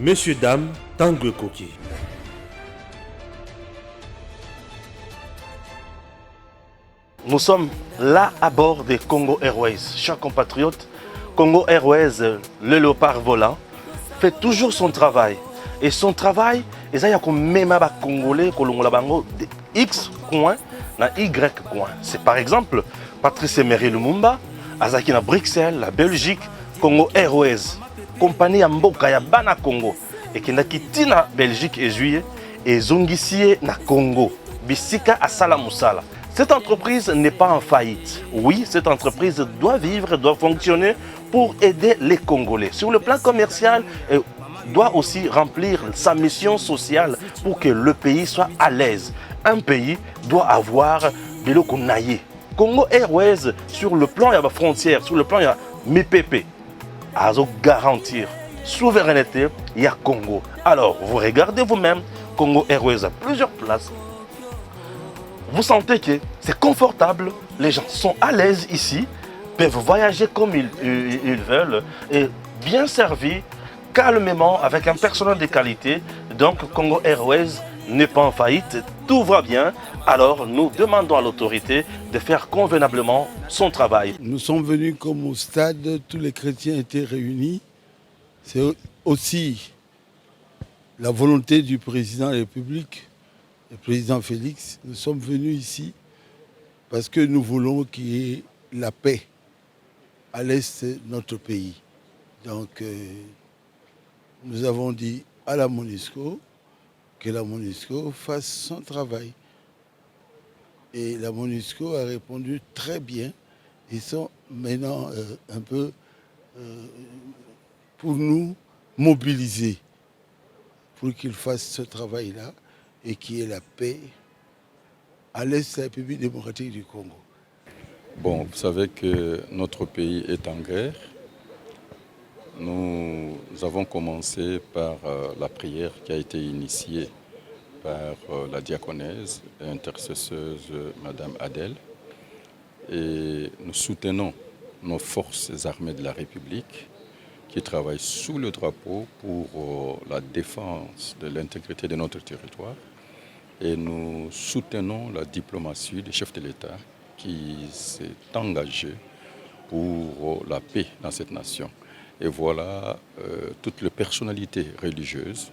Messieurs, dames, Tanguy Koki. Nous sommes là à bord des Congo Airways. Chers compatriotes, Congo Airways, le léopard volant, fait toujours son travail. Et son travail, il y a même des Congolais de X coin na Y coin. C'est par exemple Patrice Emery Lumumba, Azaki na Bruxelles, la Belgique, Congo Airways, compagnie Mboka ya Bana Congo, et qui n'a quitté na Belgique et juillet, et Zongisie na Congo, Bisika à Salamoussala. Cette entreprise n'est pas en faillite. Oui, cette entreprise doit vivre, doit fonctionner pour aider les Congolais. Sur le plan commercial, elle doit aussi remplir sa mission sociale pour que le pays soit à l'aise. Un pays doit avoir de l'eau qu'on aille. Congo Airways, sur le plan, il y a la frontière, sur le plan, il y a MIPP. À garantir souveraineté, il y a Congo. Alors, vous regardez vous-même, Congo Airways a plusieurs places. Vous sentez que c'est confortable, les gens sont à l'aise ici, peuvent voyager comme ils veulent, et bien servis, calmement, avec un personnel de qualité. Donc Congo Airways n'est pas en faillite, tout va bien. Alors nous demandons à l'autorité de faire convenablement son travail. Nous sommes venus comme au stade, tous les chrétiens étaient réunis. C'est aussi la volonté du président de la République, le président Félix. Nous sommes venus ici parce que nous voulons qu'il y ait la paix à l'est de notre pays. Donc nous avons dit à la MONUSCO que la MONUSCO fasse son travail. Et la MONUSCO a répondu très bien. Ils sont maintenant un peu pour nous mobiliser pour qu'ils fassent ce travail-là et qu'il y ait la paix à l'est de la République démocratique du Congo. Bon, vous savez que notre pays est en guerre. Nous avons commencé par la prière qui a été initiée par la diaconesse et intercesseuse Madame Adèle. Et nous soutenons nos forces armées de la République qui travaillent sous le drapeau pour la défense de l'intégrité de notre territoire. Et nous soutenons la diplomatie du chef de l'État qui s'est engagé pour la paix dans cette nation. Et voilà toutes les personnalités religieuses,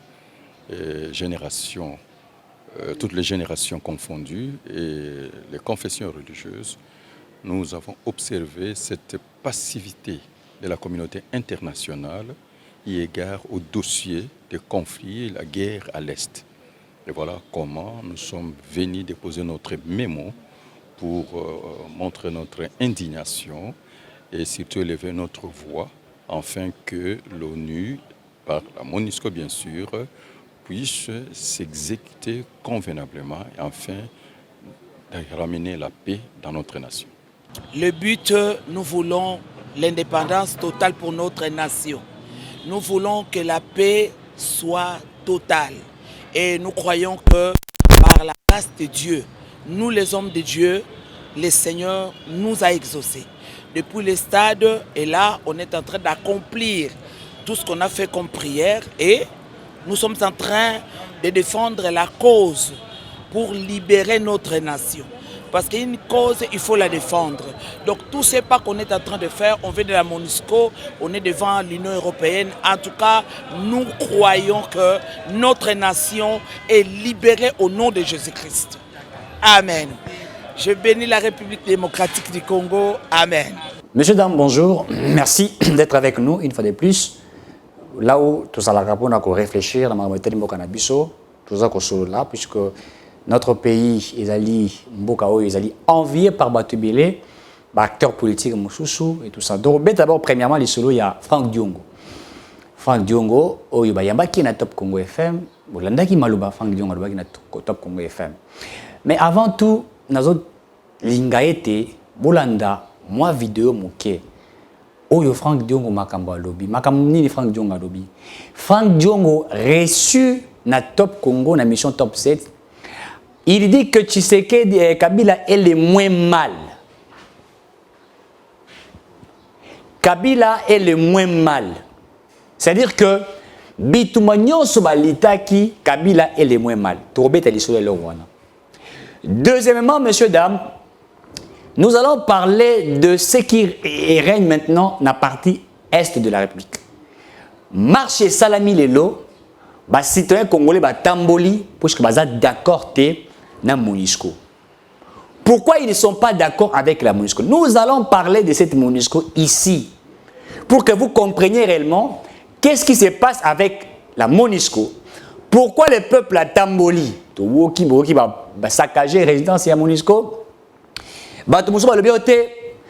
toutes les générations confondues et les confessions religieuses, nous avons observé cette passivité de la communauté internationale eu égard au dossier des conflits et la guerre à l'Est. Et voilà comment nous sommes venus déposer notre mémo pour montrer notre indignation et surtout élever notre voix afin que l'ONU, par la MONUSCO bien sûr, puisse s'exécuter convenablement et enfin de ramener la paix dans notre nation. Le but, nous voulons l'indépendance totale pour notre nation. Nous voulons que la paix soit totale. Et nous croyons que par la grâce de Dieu, nous les hommes de Dieu, le Seigneur nous a exaucés. Depuis le stade, et là, on est en train d'accomplir tout ce qu'on a fait comme prière et nous sommes en train de défendre la cause pour libérer notre nation. Parce qu'une cause, il faut la défendre. Donc tous ces pas qu'on est en train de faire, on vient de la MONUSCO, on est devant l'Union européenne. En tout cas, nous croyons que notre nation est libérée au nom de Jésus-Christ. Amen. Je bénis la République démocratique du Congo. Amen. Monsieur, dame, bonjour. Merci d'être avec nous une fois de plus. Là où tout ça, on réfléchir, dans la tout ça, là, puisque notre pays, ils allaient envié par Batubélé, acteurs politiques, et tout ça. Donc, d'abord, premièrement, il y a Franck Diongo. Franck Diongo, il y a qui est top Congo FM. Il y a qui est Franck Diongo, qui est top Congo FM. Mais avant tout, nous avons Lingaete, Bolanda, moi vidéo moké. Oyo Franck Diongo makambo alobi. Makambo nini Franck Diongo alobi. Franck Diongo reçu na Top Congo na mission Top 7. Il dit que Tshisekedi Kabila est le moins mal. Kabila est le moins mal. C'est-à-dire que bituma nyonso balitaki Kabila est le moins mal. Tobeta lisolo le wana. Deuxièmement, messieurs, dames, nous allons parler de ce qui règne maintenant dans la partie est de la République. Marché Salami Lelo, les citoyens congolais ba tamboli pour que baza d'accord na MONUSCO. Pourquoi ils ne sont pas d'accord avec la MONUSCO? Nous allons parler de cette MONUSCO ici pour que vous compreniez réellement qu'est-ce qui se passe avec la MONUSCO. Pourquoi le peuple a tamboli? Towoki ba saccager résidence ya MONUSCO.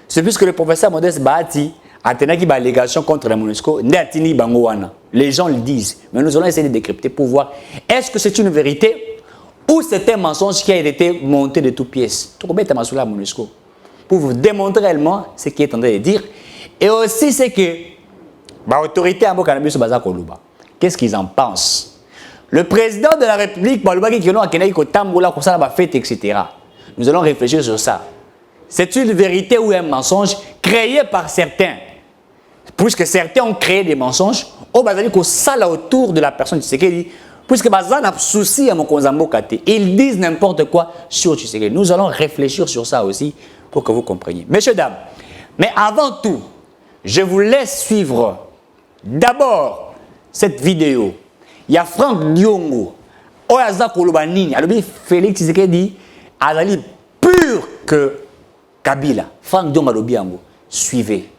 C'est plus que le professeur Modeste Bahati a tenu une allégation contre la MONUSCO. Les gens le disent. Mais nous allons essayer de décrypter pour voir est-ce que c'est une vérité ou c'est un mensonge qui a été monté de toutes pièces. Pour vous démontrer réellement ce qui est en train de dire. Et aussi, c'est que l'autorité à Mokanabiso Baza Koluba, qu'est-ce qu'ils en pensent? Le président de la République, etc. Nous allons réfléchir sur ça. C'est une vérité ou un mensonge créé par certains. Puisque certains ont créé des mensonges, autour de la personne Tshisekedi, puisque ils disent n'importe quoi sur Tshisekedi. Nous allons réfléchir sur ça aussi pour que vous compreniez. Messieurs, dames, mais avant tout, je vous laisse suivre d'abord cette vidéo. Il y a Franck Diongo, Oyaza Kolobanini, Félix Tshisekedi, Azali pur que Kabila. Franck Diongo Alobiango, suivez.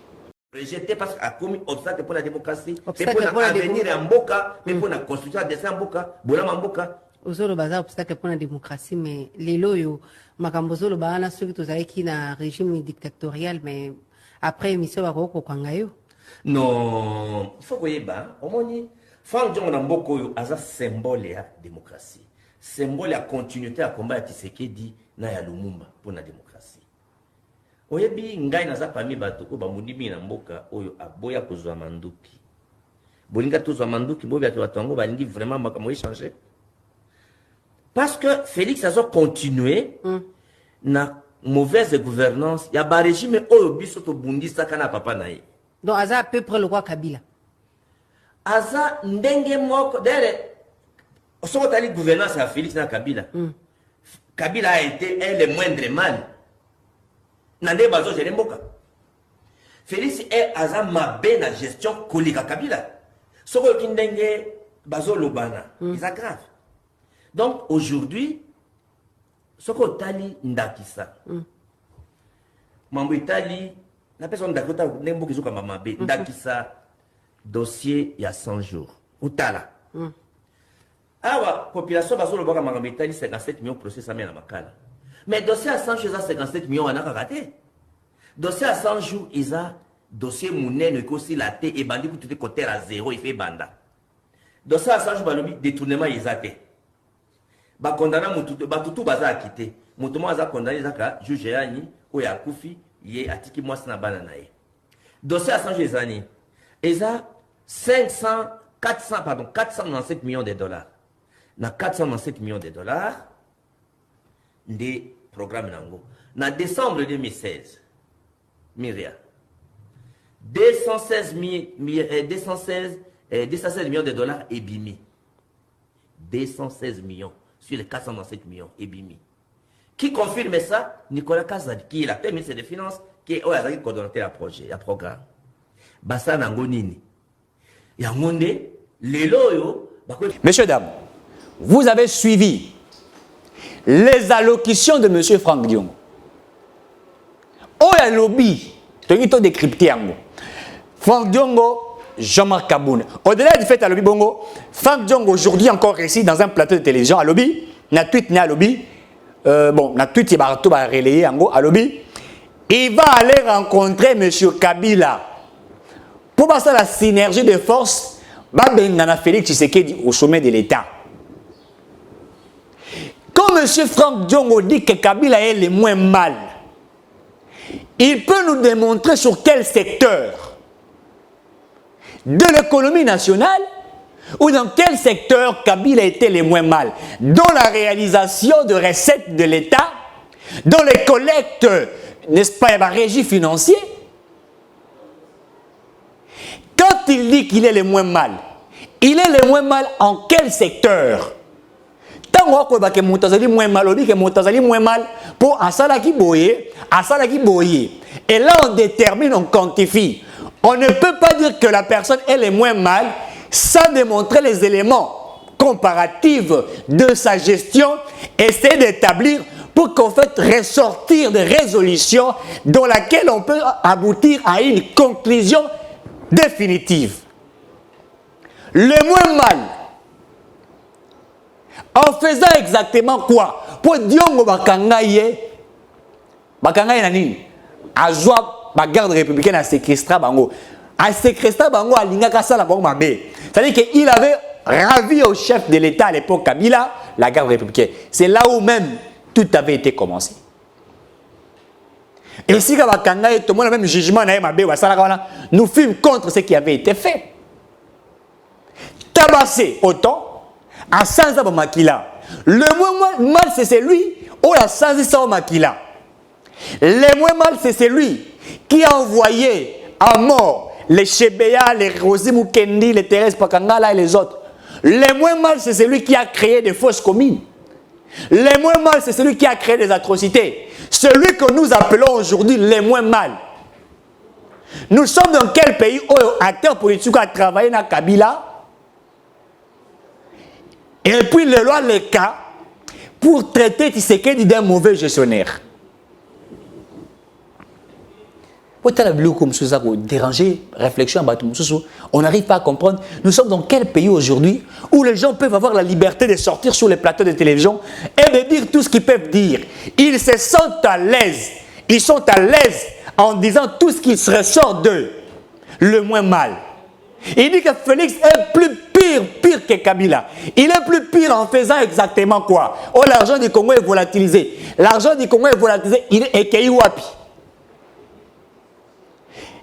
Rejeté parce qu'il a commis obstacle pour la démocratie, mais pour l'avenir en Mboka, mais pour la construction de ça en Mboka, Bolama Mboka. Ozolo baza obstacle pour la démocratie, mais les loyaux, Makambozolo Bahana, ceux qui ont qui na régime dictatorial, mais après émission Baroko Kangayo. Non, il faut que vous au moins, Franck Diongo Namboko a un symbole de la démocratie, symbole de la continuité à combattre Tshisekedi na ya Lumumba pour la démocratie. Oyebi ngai naza parmi bato ko bamundimi na mboka oyo aboya kozwa manduki. Bolinga tozwa manduki bobi ato batongo balingi vraiment makambo changer. Parce que Félix a continué na mauvaise gouvernance, ya ba régime oyo biso to bundisa kana papa na ye. Donc aza à peu près le roi Kabila. Aza ndenge moko dere osomo tali gouvernance ya Félix na Kabila. Kabila a été le moindre mal. Nande bazo géré mboka. Félix est aza mabe na gestion kolika Kabila. Soko kindenge bazo lobana, c'est grave. Donc aujourd'hui, soko tali ndakisa. Mambo itali na personne ndakota nembo kizuka mabe ndakisa dossier il y a 100 jours. Utala. Awa population bazo lobaka mambo itali 57 millions procès ça mena makala. Mais dossier à 100 jours, 57 millions, on a raté. Dossier à 100 jours, il a dossier mounen, aussi la thé, et bandit, tout est côté à zéro, il fait banda. Dossier à 100 jours, détournement, il a été. Bah, condamné, tout baza a quitté. Moutouma a condamné, Zaka, juge Ani, ou ya Koufi, il est atiki moi, c'est na bananae. Dossier à 100 jours, il a 497 millions de dollars. Na 497 millions de dollars, des programmes nango. En décembre 2016, Myria, 216 millions de dollars et bimi. 216 millions sur les 427 millions et bimi. Qui confirme ça? Nicolas Kazadi, qui est la ministre des Finances, qui est le coordonnateur du projet, du programme. Bassa nango nini. Yangonde, les loyaux. Messieurs, dames, vous avez suivi les allocutions de M. Franck Diongo. Oya lobby, tu as décrypté. Franck Diongo, Jean-Marc Kaboune. Au-delà du fait à lobby bongo, Franck Diongo aujourd'hui encore ici dans un plateau de télévision à lobby, na tweet na lobby, na tweet il va relayer à lobby. Il va aller rencontrer M. Kabila pour passer la synergie de force. Nana Félix Tshisekedi au sommet de l'État. Quand M. Franck Diongo dit que Kabila est le moins mal, il peut nous démontrer sur quel secteur de l'économie nationale ou dans quel secteur Kabila était le moins mal. Dans la réalisation de recettes de l'État, dans les collectes, n'est-ce pas, la régie financière. Quand il dit qu'il est le moins mal, Il est le moins mal en quel secteur? Tant qu'on a que Moutazali moins mal, on dit que Moutazali moins mal pour Asala qui boye. Et là, on détermine, on quantifie. On ne peut pas dire que la personne elle est moins mal sans démontrer les éléments comparatifs de sa gestion, essayer d'établir pour qu'on fasse ressortir des résolutions dans lesquelles on peut aboutir à une conclusion définitive. Le moins mal, en faisant exactement quoi? Pour Diongo Bakangaye Nani, Azwa Bagarde républicaine à séquestrer Bango. À séquestrer Bango à Lingaka la Bango Mabe. C'est-à-dire qu'il avait ravi au chef de l'État à l'époque, Kabila, la garde républicaine. C'est là où même tout avait été commencé. Et si Bakangaye, tout le monde a le même jugement, nous fûmes contre ce qui avait été fait. Tabassé autant à Sansa Makila. Le moins mal, c'est celui où la Sansa Makila. Le moins mal, c'est celui qui a envoyé à mort les Chebea, les Rosi Mukendi, les Thérèse Pakangala et les autres. Le moins mal, c'est celui qui a créé des fausses communes. Le moins mal, c'est celui qui a créé des atrocités. Celui que nous appelons aujourd'hui le moins mal. Nous sommes dans quel pays où acteur politique a travaillé dans Kabila? Et puis le loi les cas pour traiter Tshisekedi d'un mauvais gestionnaire. Déranger, réflexion, on n'arrive pas à comprendre. Nous sommes dans quel pays aujourd'hui où les gens peuvent avoir la liberté de sortir sur les plateaux de télévision et de dire tout ce qu'ils peuvent dire. Ils se sentent à l'aise. Ils sont à l'aise en disant tout ce qui se ressort d'eux. Le moins mal. Il dit que Félix est plus pire que Kabila. Il est plus pire en faisant exactement quoi? Oh, l'argent du Congo est volatilisé. L'argent du Congo est volatilisé. Il est Keiwapi.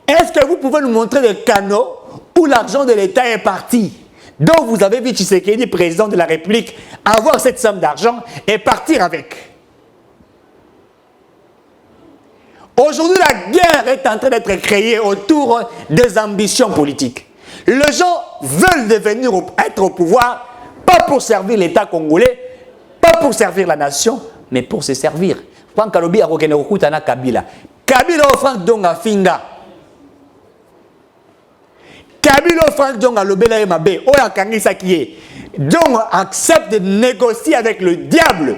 Est-ce que vous pouvez nous montrer des canaux où l'argent de l'État est parti? Donc vous avez vu Tshisekedi, président de la République, avoir cette somme d'argent et partir avec. Aujourd'hui, la guerre est en train d'être créée autour des ambitions politiques. Les gens veulent devenir être au pouvoir, pas pour servir l'État congolais, pas pour servir la nation, mais pour se servir. Quand Kalobi a reconnu Kabila, Kabila offre donc à Finga. Kabila offre donc à Lobela et Mabe, Oya Kangisa qui est. Donc accepte de négocier avec le diable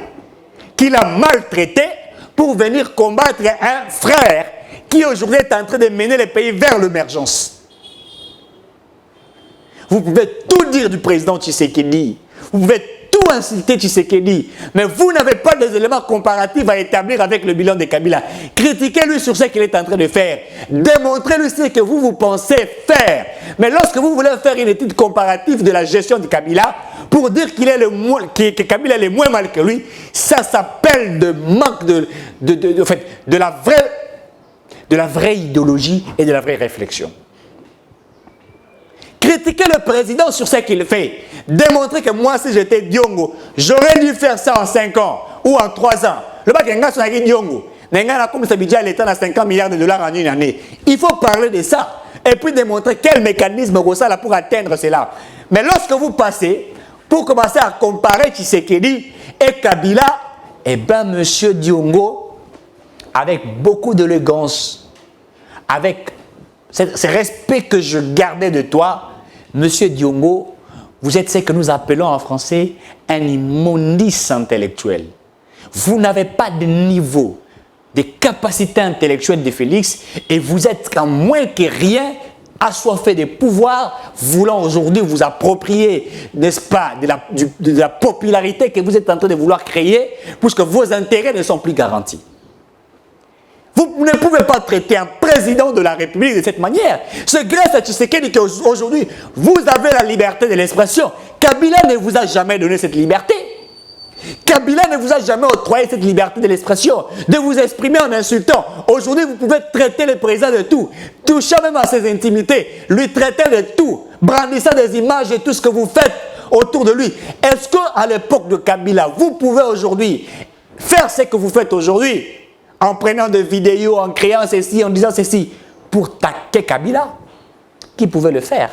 qu'il a maltraité pour venir combattre un frère qui aujourd'hui est en train de mener le pays vers l'émergence. Vous pouvez tout dire du président Tshisekedi. Vous pouvez tout insulter Tshisekedi. Mais vous n'avez pas des éléments comparatifs à établir avec le bilan de Kabila. Critiquez-lui sur ce qu'il est en train de faire. Démontrez-lui ce que vous pensez faire. Mais lorsque vous voulez faire une étude comparative de la gestion de Kabila, pour dire que Kabila est le moins mal que lui, ça s'appelle de manque de la vraie idéologie et de la vraie réflexion. Critiquer le président sur ce qu'il fait. Démontrer que moi, si j'étais Diongo, j'aurais dû faire ça en 5 ans ou en 3 ans. Le bac est un Diongo. Comme ça, l'État a 50 milliards de dollars en une année. Il faut parler de ça. Et puis démontrer quel mécanisme Rossala pour atteindre cela. Mais lorsque vous passez, pour commencer à comparer Tshisekedi et Kabila, eh bien, monsieur Diongo, avec beaucoup d'élégance, avec ce respect que je gardais de toi, monsieur Diongo, vous êtes ce que nous appelons en français un immondice intellectuel. Vous n'avez pas de niveau, de capacité intellectuelle de Félix et vous êtes en moins que rien assoiffé de pouvoir, voulant aujourd'hui vous approprier, n'est-ce pas, de la popularité que vous êtes en train de vouloir créer, puisque vos intérêts ne sont plus garantis. Vous ne pouvez pas traiter un président de la République de cette manière. C'est grâce à Tshisekedi qu'aujourd'hui, vous avez la liberté de l'expression. Kabila ne vous a jamais donné cette liberté. Kabila ne vous a jamais octroyé cette liberté de l'expression, de vous exprimer en insultant. Aujourd'hui, vous pouvez traiter le président de tout, touchant même à ses intimités, lui traiter de tout, brandissant des images et tout ce que vous faites autour de lui. Est-ce qu'à l'époque de Kabila, vous pouvez aujourd'hui faire ce que vous faites aujourd'hui en prenant des vidéos, en créant ceci, en disant ceci, pour taquer Kabila? Qui pouvait le faire?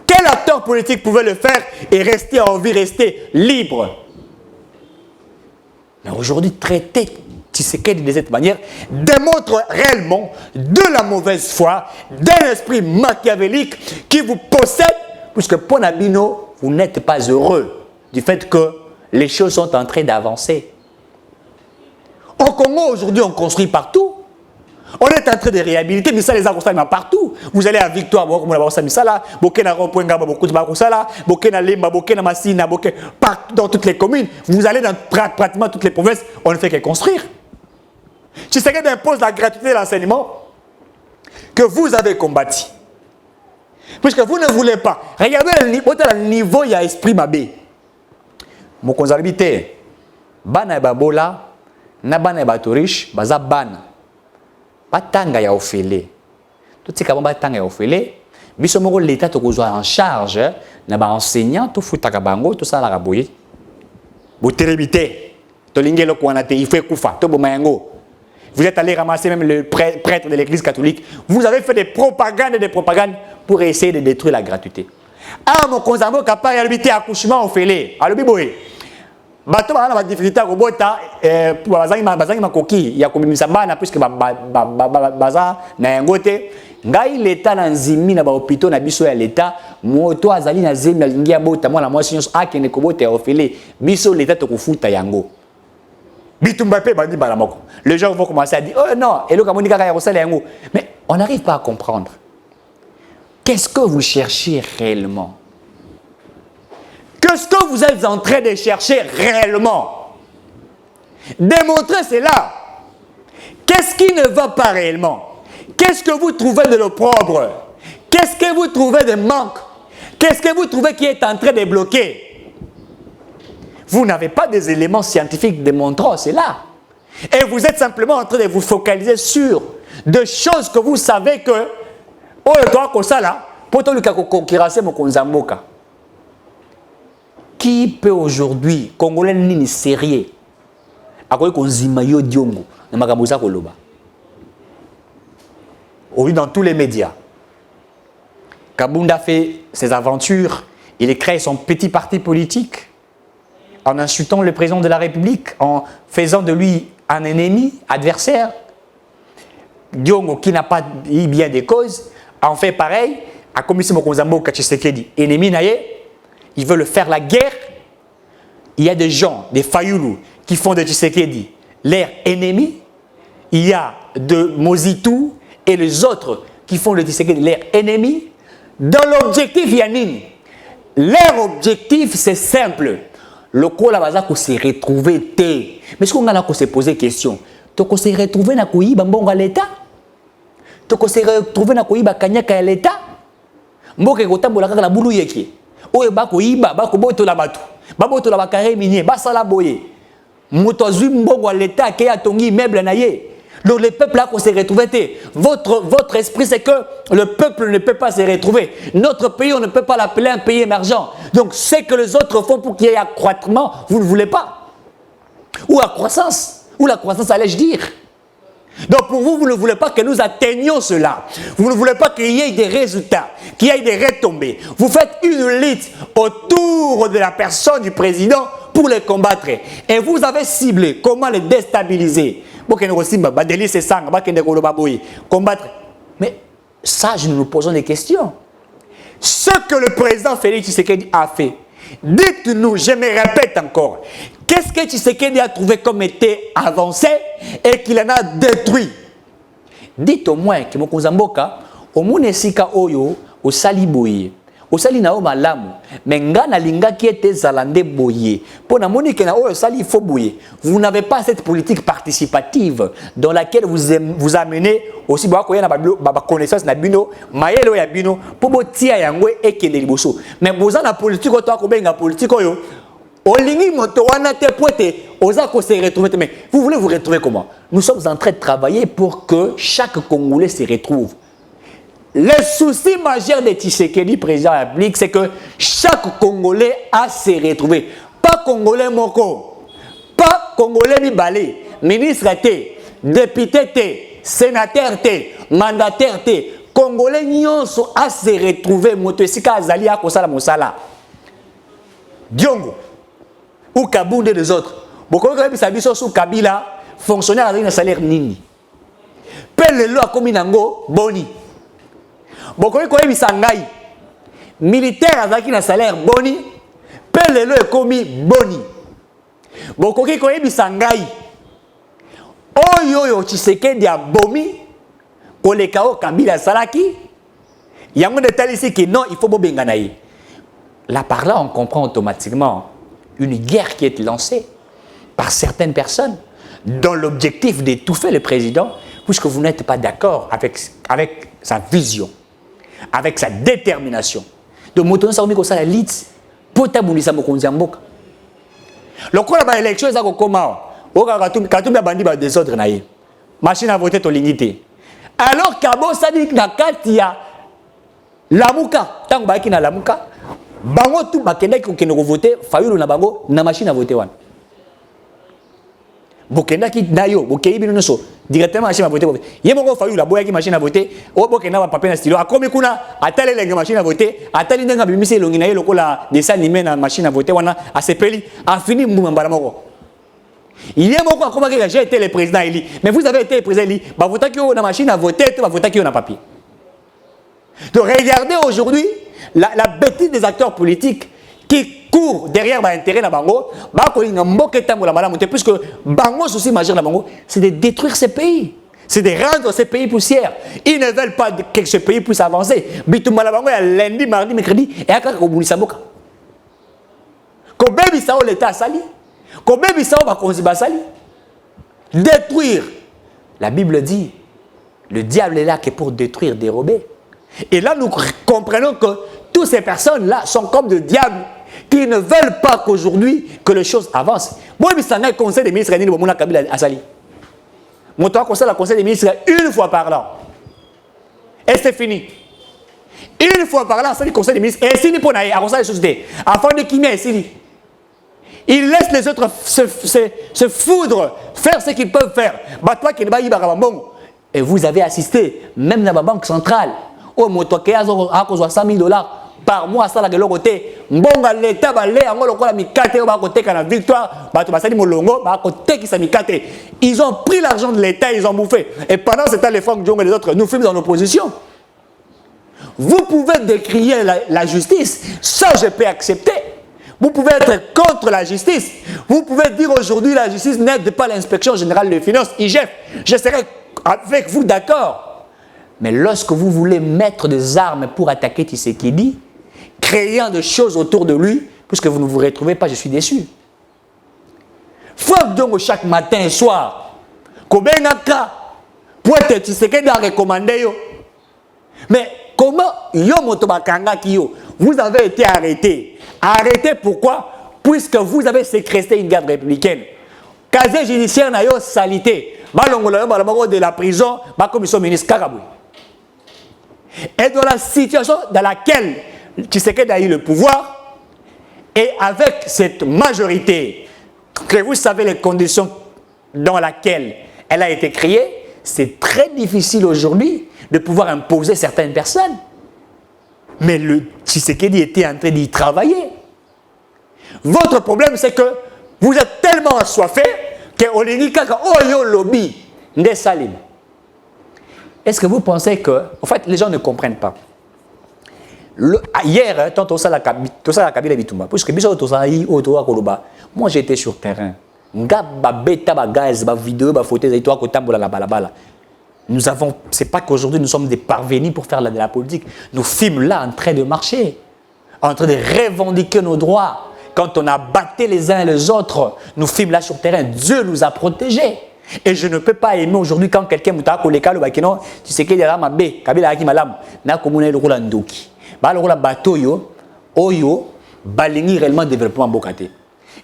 Quel acteur politique pouvait le faire et rester en vie, rester libre. Mais aujourd'hui, traiter Tshisekedi de cette manière démontre réellement de la mauvaise foi, d'un esprit machiavélique qui vous possède, puisque pour Nabino, vous n'êtes pas heureux du fait que les choses sont en train d'avancer. Au Congo, aujourd'hui, on construit partout. On est en train de réhabiliter, mais ça les a construits partout. Vous allez à Victoire, dans toutes les communes, vous allez dans pratiquement toutes les provinces, on ne fait que construire. Tshisekedi impose la gratuité de l'enseignement que vous avez combattu. Puisque vous ne voulez pas. Regardez le niveau, il y a esprit mabé. Mon consalibité, bana babola, na bana batorish, baza bana. Batanga ya ofele. Tout ce qui batanga ya ofele, biso moko l'état to kozwa en charge na ba enseignant to futaka bango to sala raboye. Boteribité. To lingelo kwana te ifwe kufa to bomayango. Vous êtes allé ramasser même le prêtre de l'église catholique. Vous avez fait des propagandes et des propagandes pour essayer de détruire la gratuité. Ah, mon konzambo kapari habité accouchement ofele. Alobi boye. Bato bana ba difficulté ko bota bazangi makoki ya komimisa bana puisque baza na yangote ngai l'état na nzimi na ba hôpitaux na biso ya l'état moto azali na zemi alingi ya bota mwana mwasi nyonso akende ko bota ya ofele biso l'état to kufuta yango bitumba pe bandi bana moko les gens vont commencer à dire oh non et le kamoni kaka ya kosala yango mais on n'arrive pas à comprendre qu'est-ce que vous cherchez réellement. Qu'est-ce que vous êtes en train de chercher réellement? Démontrez cela. Qu'est-ce qui ne va pas réellement? Qu'est-ce que vous trouvez de l'opprobre? Qu'est-ce que vous trouvez de manque? Qu'est-ce que vous trouvez qui est en train de bloquer? Vous n'avez pas des éléments scientifiques démontrant cela. Et vous êtes simplement en train de vous focaliser sur des choses que vous savez que oh, toi, ça là, pour tout le cas, concurrencer mon konzamboka. Qui peut aujourd'hui, Congolais ni sérieux, à quoi qu'on zimayo diongo, na makabuza koloba. Oui, dans tous les médias. Kabunda fait ses aventures, il crée son petit parti politique en insultant le président de la République, en faisant de lui un ennemi, adversaire. Diongo qui n'a pas eu bien des causes, en fait pareil, à commission Mokonzambo Tshisekedi, ennemi naïe. Ils veulent faire la guerre. Il y a des gens, des Fayoulou, qui font de Tshisekedi leur ennemi. Il y a de Mozitou et les autres qui font de Tshisekedi leur ennemi. Dans l'objectif, Yanine, leur objectif, c'est simple. Le Kola Baza ko se retrouver té. Mais est-ce qu'on a se poser question? Tu ko se retrouver na koyiba mbonga l'État? Tu ko se retrouver na koyiba kanyaka l'État? Mboke kotambola kaka la bulu yeki. Oye bako iba bako boto la batu baboto la bakare minier basala boye moto zui mbongo à l'état qui a tongi immeuble na ye. Donc le peuple là qu'on s'est retrouvé votre esprit c'est que le peuple ne peut pas se retrouver. Notre pays on ne peut pas l'appeler un pays émergent. Donc ce que les autres font pour qu'il y ait accroissement, vous ne voulez pas. Ou la croissance allais-je dire. Donc pour vous, vous ne voulez pas que nous atteignions cela. Vous ne voulez pas qu'il y ait des résultats, qu'il y ait des retombées. Vous faites une lutte autour de la personne du président pour les combattre. Et vous avez ciblé comment les déstabiliser. Combattre. Mais ça, je nous posons des questions. Ce que le président Félix Tshisekedi a fait, dites-nous, je me répète encore, qu'est-ce que Tshisekedi a trouvé comme été avancé et qu'il en a détruit? Dites au moins que Mokonzamboka, au Munesika Oyo, au Saliboye, au Salina Malamu, mais Ngana Linga qui était Zalande Boye, pour la Monique na Oyo Sali Foboye, vous n'avez pas cette politique participative dans laquelle vous amenez aussi ba connaissance na bino, maelo ya bino, pour botia yangwe et kende liboso. Mais vous avez la politique autant que la politique oyo. Olingi moto wana te poete oza ko se retrouver mais vous voulez vous retrouver comment? Nous sommes en train de travailler pour que chaque Congolais se retrouve. Le souci majeur de Tshisekedi président de la République c'est que chaque Congolais a se retrouver. Pas Congolais moko, pas Congolais mibale, ministre te, député te, sénateur te, mandataire te, Congolais nyonso a se retrouver moto esika azali a kosala mosala. Diongo ou Kabunde des autres. Beaucoup de gens sous Kabila fonctionnaire avec un salaire nini. Pelle le a commis nango boni. Beaucoup de gens sangai militaire avec un salaire boni. Pelle le a commis boni. Beaucoup de gens sangai oyo Tshisekedi a bomi kolekao Kabila salaki. Yango de tel ici que non il faut bobenganaï. Là par là on comprend automatiquement une guerre qui est lancée par certaines personnes dans l'objectif d'étouffer le président puisque vous n'êtes pas d'accord avec sa vision, avec sa détermination. Donc, moto ça ko sala lit pota bulisa mokonzi mboka. Lokola ba élection za ko koma o ka katumbi bandi ba désordre na ye. Machine à voter to lingité. Alors Kabo ça dit na katia lamuka tango ba ki na lamuka bango tout bakenda ki ko voter fayulu na bango na machine à voter wan. Bokenda ki nayo bokei bino so directement machine à voter. Yemoko fayulu la boya ki machine à voter o bokenda ba papier na stylo akomi kuna atale lenga machine à voter atali ndenga bimise longi na ye lokola dessin animé na machine à voter wana a sepeli a fini mbuma mbala moko. Il y a beaucoup à comment j'ai été le président élu. Mais vous avez été le président élu. Bah, vous avez une machine à voter, vous avez un papier. Donc, regardez aujourd'hui la bêtise des acteurs politiques qui courent derrière l'intérêt de Bango. Puisque Bango, souci majeur de Bango, c'est de détruire ces pays. C'est de rendre ces pays poussières. Ils ne veulent pas que ce pays puisse avancer. Bitoumala Bango, il y a lundi, mardi, mercredi, et à Kakabou Saboka. Quand l'État a sali. Détruire. La Bible dit, le diable est là que pour détruire, dérober. Et là, nous comprenons que toutes ces personnes-là sont comme des diables qui ne veulent pas qu'aujourd'hui que les choses avancent. Moi, je suis un conseil des ministres, moi, je conseille le conseil des ministres une fois par an. Et c'est fini. Une fois par an, c'est le conseil des ministres. Et c'est pour aller à conseil des sociétés. Afin de qui est ici. Ils laissent les autres se foudre, faire ce qu'ils peuvent faire. Et vous avez assisté, même dans la banque centrale, au motoké à 100 000 $ par mois, ça, de l'autre côté. L'État va aller, ils ont pris l'argent de l'État, ils ont bouffé. Et pendant ce temps, les Franck Djong et les autres, nous filment dans l'opposition. Vous pouvez décrier la justice, ça je peux accepter. Vous pouvez être contre la justice. Vous pouvez dire aujourd'hui la justice n'aide pas l'inspection générale des finances, IGF. Je serai avec vous d'accord. Mais lorsque vous voulez mettre des armes pour attaquer Tshisekedi, créant des choses autour de lui, puisque vous ne vous retrouvez pas, je suis déçu. Faut donc chaque matin et soir, pour être Tshisekedi a recommandé. Mais comment vous avez été arrêté? Arrêté pourquoi? Puisque vous avez séquestré une garde républicaine. Casier judiciaire n'a pas salité. De la prison, la commission ministre Karabou. Et dans la situation dans laquelle Tshisekedi a eu le pouvoir, et avec cette majorité, que vous savez les conditions dans lesquelles elle a été créée, c'est très difficile aujourd'hui de pouvoir imposer certaines personnes. Mais le Tshisekedi était en train d'y travailler. Votre problème, c'est que vous êtes tellement assoiffé que lobby des salim. Est-ce que vous pensez que, en fait, les gens ne comprennent pas? Hier, tant ça la Kabila Bitumba, puisque moi j'étais sur terrain. Nous avons, c'est pas qu'aujourd'hui nous sommes des parvenus pour faire de la politique. Nous filmons là en train de marcher, en train de revendiquer nos droits. Quand on a battu les uns et les autres, nous filmons là sur terrain. Dieu nous a protégés. Et je ne peux pas aimer aujourd'hui quand quelqu'un m'a collé le bakino, tu sais qu'il y a ma bé, Kabila aki malam, na komune le rolandoki. Ba le rola bateau yo, oyo, balingi réellement développement bokate.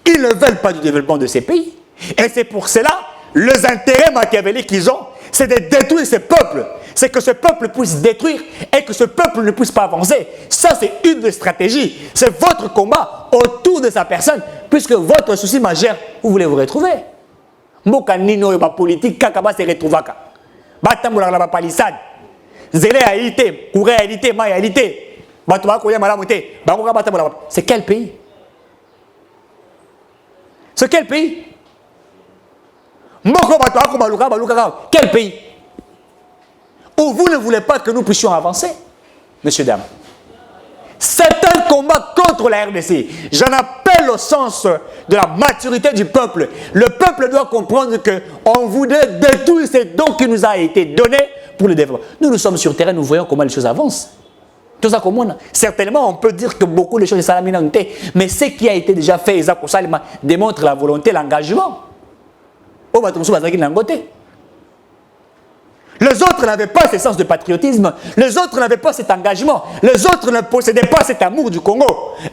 Ils ne veulent pas du développement de ces pays. Et c'est pour cela, les intérêts machiavéliques qu'ils ont, c'est de détruire ce peuple. C'est que ce peuple puisse détruire et que ce peuple ne puisse pas avancer. Ça, c'est une des stratégies. C'est votre combat autour de sa personne, puisque votre souci majeur, vous voulez vous retrouver. Mboka nino ba politique kakaba se retrouvaka. Batambola la palissade. Zélé Haïté, Kouré Haïté, Maï Haïté, Batoua Kouya Malamoté, Barouka Batamala. C'est quel pays? C'est quel pays? Moko Batoua Koubalouka Balouka, quel pays? Où vous ne voulez pas que nous puissions avancer, messieurs, dames. C'est un combat contre la RDC. J'en appelle au sens de la maturité du peuple. Le peuple doit comprendre qu'on voudrait détruire ces dons qui nous a été donnés pour le développement. Nous sommes sur le terrain, nous voyons comment les choses avancent. Tout ça comme certainement, on peut dire que beaucoup de choses sont salaminantes, mais ce qui a été déjà fait, démontre la volonté, l'engagement. Les autres n'avaient pas ce sens de patriotisme, les autres n'avaient pas cet engagement, les autres ne possédaient pas cet amour du Congo.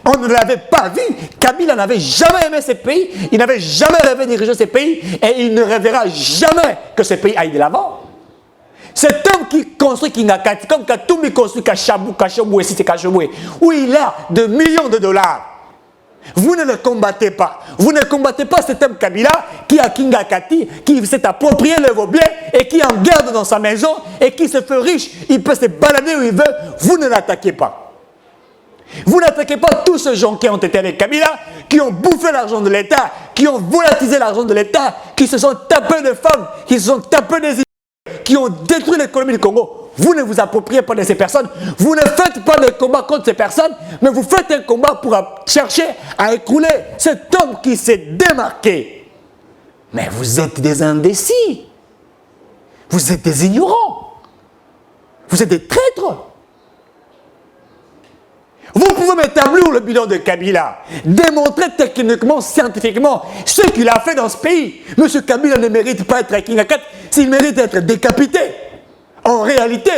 On ne l'avait pas vu. Kabila n'avait jamais aimé ce pays, il n'avait jamais rêvé de diriger ce pays et il ne rêvera jamais que ce pays aille de l'avant. Cet homme qui construit Kingakati, comme Katoumi construit Kachoboué, où il a de millions de dollars. Vous ne le combattez pas. Vous ne combattez pas cet homme Kabila qui a Kingakati, qui s'est approprié vos biens et qui en garde dans sa maison et qui se fait riche. Il peut se balader où il veut. Vous ne l'attaquez pas. Vous n'attaquez pas tous ces gens qui ont été avec Kabila, qui ont bouffé l'argent de l'État, qui ont volatilisé l'argent de l'État, qui se sont tapés de femmes, qui se sont tapés des idées, qui ont détruit l'économie du Congo. Vous ne vous appropriez pas de ces personnes. Vous ne faites pas de combat contre ces personnes, mais vous faites un combat pour chercher à écrouler cet homme qui s'est démarqué. Mais vous êtes des indécis. Vous êtes des ignorants. Vous êtes des traîtres. Vous pouvez m'établir le bilan de Kabila, démontrer techniquement, scientifiquement ce qu'il a fait dans ce pays. Monsieur Kabila ne mérite pas d'être à Kingakat, s'il mérite d'être décapité. En réalité,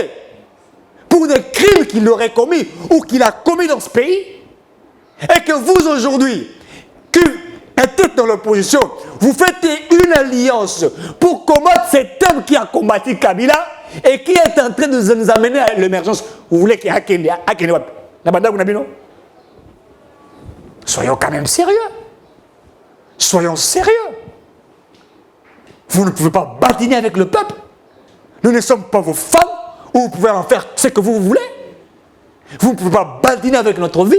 pour des crimes qu'il aurait commis ou qu'il a commis dans ce pays, et que vous aujourd'hui, qui êtes dans l'opposition, vous faites une alliance pour combattre cet homme qui a combattu Kabila et qui est en train de nous amener à l'émergence. Vous voulez qu'il y ait soyons quand même sérieux. Soyons sérieux. Vous ne pouvez pas badiner avec le peuple. Nous ne sommes pas vos femmes où vous pouvez en faire ce que vous voulez. Vous ne pouvez pas badiner avec notre vie.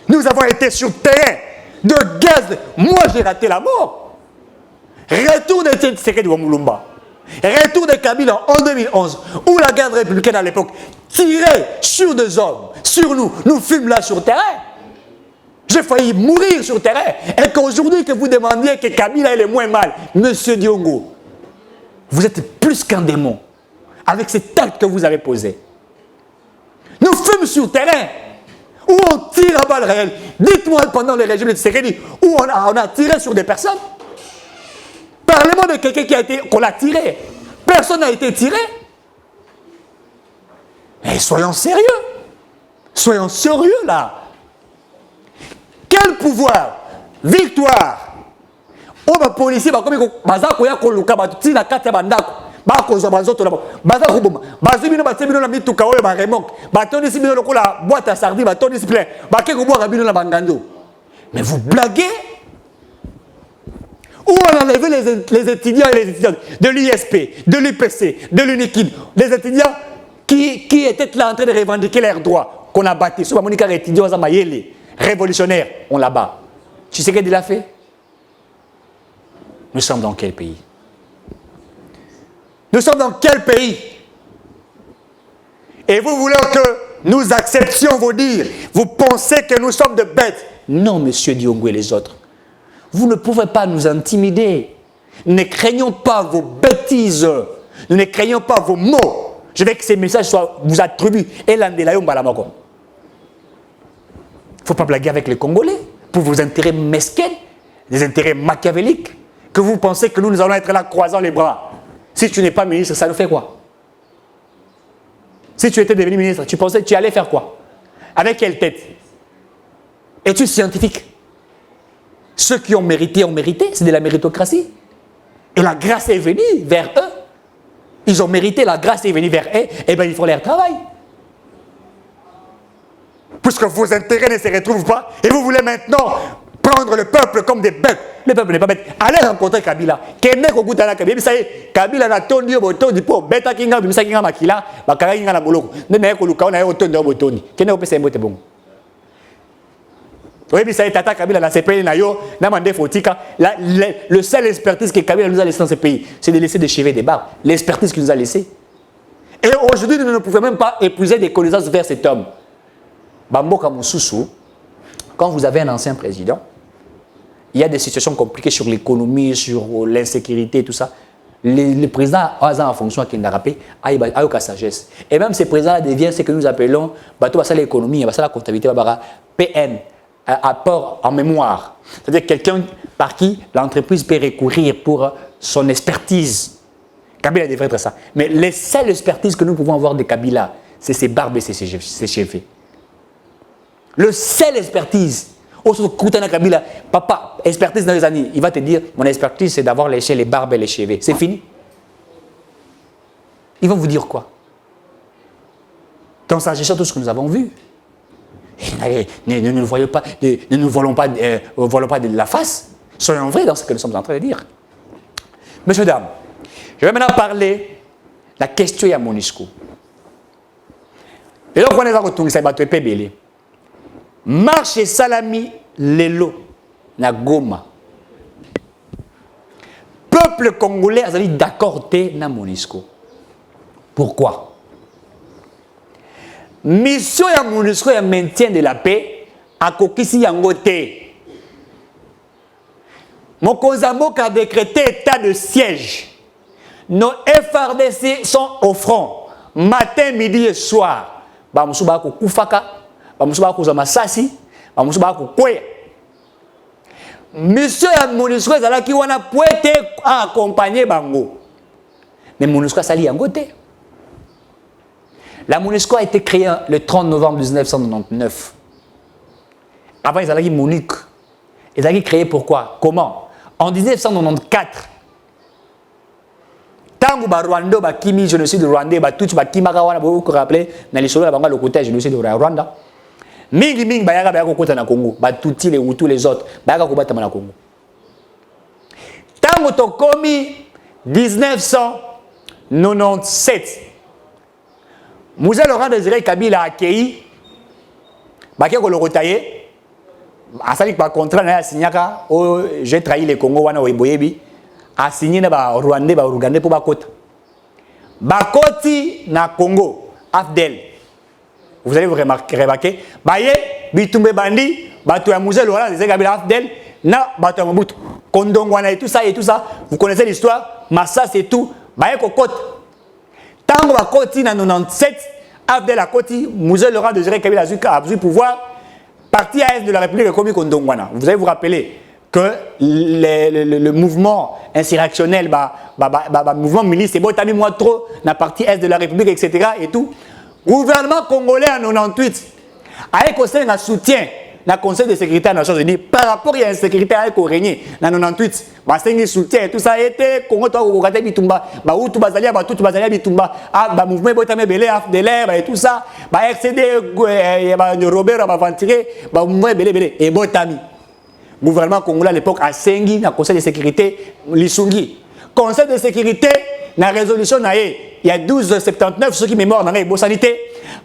Nous avons été sur le terrain de gaz. Moi, j'ai raté la mort. Retour de Tshisekedi Wamulumba. Retour de Kabila en 2011, où la garde républicaine à l'époque tirait sur des hommes, sur nous. Nous fûmes là sur le terrain. J'ai failli mourir sur le terrain. Et qu'aujourd'hui, que vous demandiez que Kabila ait le moins mal, Monsieur Diongo, vous êtes plus qu'un démon avec cet acte que vous avez posé. Nous fûmes sur le terrain où on tire à balles réelles. Dites-moi pendant le régime de Tshisekedi où on a tiré sur des personnes. Parlez-moi de quelqu'un qu'on a tiré. Personne n'a été tiré. Et soyons sérieux. Soyons sérieux là. Quel pouvoir, victoire. Oh, ma policier, bah, comme baza koya koluka ba tina kata bandako. Ba kozo bazoto là. Baza kuboma. Bazi bino batebino na mituka oyo ba remok. Ba toni si bino lokola boîte à sardines, ba toni si plein. Ba ke ko boire bino na bangando. Mais vous blaguez? Où on a enlevé les étudiants et les étudiantes de l'ISP, de l'UPC, de l'UNIKID, les étudiants qui étaient là en train de revendiquer leurs droits, qu'on a battus. Sur Monica étudiant révolutionnaire, on l'a bat. Tu sais qu'est-ce qu'il a fait? Nous sommes dans quel pays? Nous sommes dans quel pays? Et vous voulez que nous acceptions vos dires? Vous pensez que nous sommes de bêtes? Non, monsieur Diongo et les autres. Vous ne pouvez pas nous intimider. Nous ne craignons pas vos bêtises. Nous ne craignons pas vos mots. Je veux que ces messages vous attribuent. Il ne faut pas blaguer avec les Congolais pour vos intérêts mesquins, des intérêts machiavéliques, que vous pensez que nous allons être là croisant les bras. Si tu n'es pas ministre, ça nous fait quoi? Si tu étais devenu ministre, tu pensais que tu allais faire quoi? Avec quelle tête? Es-tu scientifique? Ceux qui ont mérité, c'est de la méritocratie. Et la grâce est venue vers eux. Ils ont mérité, la grâce est venue vers eux, et bien ils font leur travail. Puisque vos intérêts ne se retrouvent pas, et vous voulez maintenant prendre le peuple comme des bêtes. Le peuple n'est pas bête. Allez rencontrer Kabila. Kende kokutana Kabila. Ça y est, Kabila na tondi yo botondi po beta kinga bimisa kinga makila bakara kinga na boloko. Nene ko luka na yo tondi yo botondi. Kende ko pesa mbote bongo. Oui, mais ça y est, Tata Kabila dans ces pays na yo na mande fotika. Le seul expertise que Kabila nous a laissé dans ce pays, c'est de laisser des cheveux des barbes. L'expertise qu'il nous a laissé. Et aujourd'hui, nous ne pouvons même pas épuiser des connaissances vers cet homme. Bamboka Moussoussou, quand vous avez un ancien président, il y a des situations compliquées sur l'économie, sur l'insécurité, tout ça. Le président a en fonction de Kindarapé, a eu sagesse. Et même ces présidents deviennent ce que nous appelons l'économie, la comptabilité, PN, apport en mémoire. C'est-à-dire quelqu'un par qui l'entreprise peut recourir pour son expertise. Kabila devrait être ça. Mais les seules expertises que nous pouvons avoir de Kabila, c'est ses barbes et ses cheveux. Le seul expertise, Kabila, papa, expertise dans les années, il va te dire, mon expertise c'est d'avoir léché les barbes et les cheveux. C'est fini. Ils vont vous dire quoi? Dans sa gestion, tout ce que nous avons vu. Ne nous voyons pas, ne nous volons pas de la face. Soyons vrais dans ce que nous sommes en train de dire. Messieurs, dames, je vais maintenant parler de la question à Monisco. Et donc, on est en train de marche salami lelo na Goma. Peuple congolais a dit d'accord na Monisco. Pourquoi? Mission ya Monisco ya maintien de la paix a kokisi yango te. Mokonzamboka a décrété état de siège. Nos FRDC sont au front, matin, midi et soir. Bamusuba ko kufaka, bamusuba ko zamasasi, bamusuba ko kwe. Monsieur ya Monisco ezalaki wana poete a accompagner bango. Mais Monisco sali yango te. La Monisco a été créée le 30 novembre 1999. Avant ezalaki Monique. Ezalaki créée pourquoi? Comment? En 1994. Tango ba Rwanda ba kimi génocide rwandais ba tout ba kimaka wana vous vous rappelez dans les solos la banga le côté génocide de Rwanda mingi ba yaka ba kota na Congo ba tuti les Hutus les autres ba yaka ko batama na Congo. Tango to komi 1997 Moussa Laurent Désiré Kabila a accueilli ba ke ko le rotayer asali ba contrat na signaka oh j'ai trahi les Congo wana oeboyebi a signé na Rwandais ba Ougandais pour bakota. Bakoti na Congo, Afdel. Vous allez vous remarquer, baye bitumbe bandi, bato ya Moussa Laurent Désiré Kabila Afdel na bato ya Mobutu. Kondongwana et tout ça, vous connaissez l'histoire, Massas et tout, baye kokota. Tango bakoti na 97, Afdel a koti, Moussa Laurent Désiré Kabila a pris pouvoir, parti à est de la République comme Kondongwana. Vous allez vous rappeler que le mouvement insurrectionnel, mouvement milice, c'est bon, t'as mis moi trop dans la partie est de la République, etc. et tout. Gouvernement congolais en 98 avec aussi un soutien dans le Conseil de sécurité des Nations Unies par rapport à l'insécurité avec régné en 98. C'est un soutien et tout ça a été Congo to bitumba, Hutu bazalia, Batutu bazalia bitumba, mouvement botamé belé de l'air et tout ça, RCD Robert aventuré, mouvement belé et botami. Le gouvernement congolais à l'époque a signé dans le Conseil de sécurité Lissungi. Conseil de sécurité, dans la résolution, il y a 1279, ceux qui mémoire dans la sanité,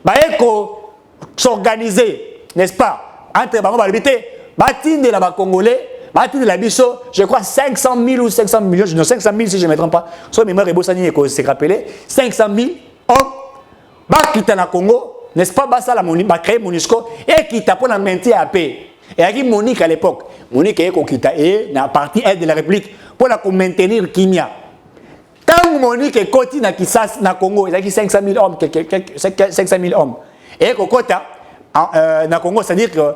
il faut s'organiser, n'est-ce pas, entre les balbité, de la Congolais, de la Bisso, je crois 500 000 ou 500 millions, non 500 000 si je ne me trompe pas, soit mémoire et Bossani et s'est rappelé, 500 000 hommes, qui dans le Congo, n'est-ce pas, ça la créé Monisco, et qui t'a pour la maintenir à paix. Et avec Monique à l'époque, Monique est dans la partie est de la République pour la maintenir Kimia. Quand Monique est côté dans Kisas, dans Congo, il y a 500 000 hommes, 500 000 hommes. Et Kokota, dans Congo, c'est-à-dire que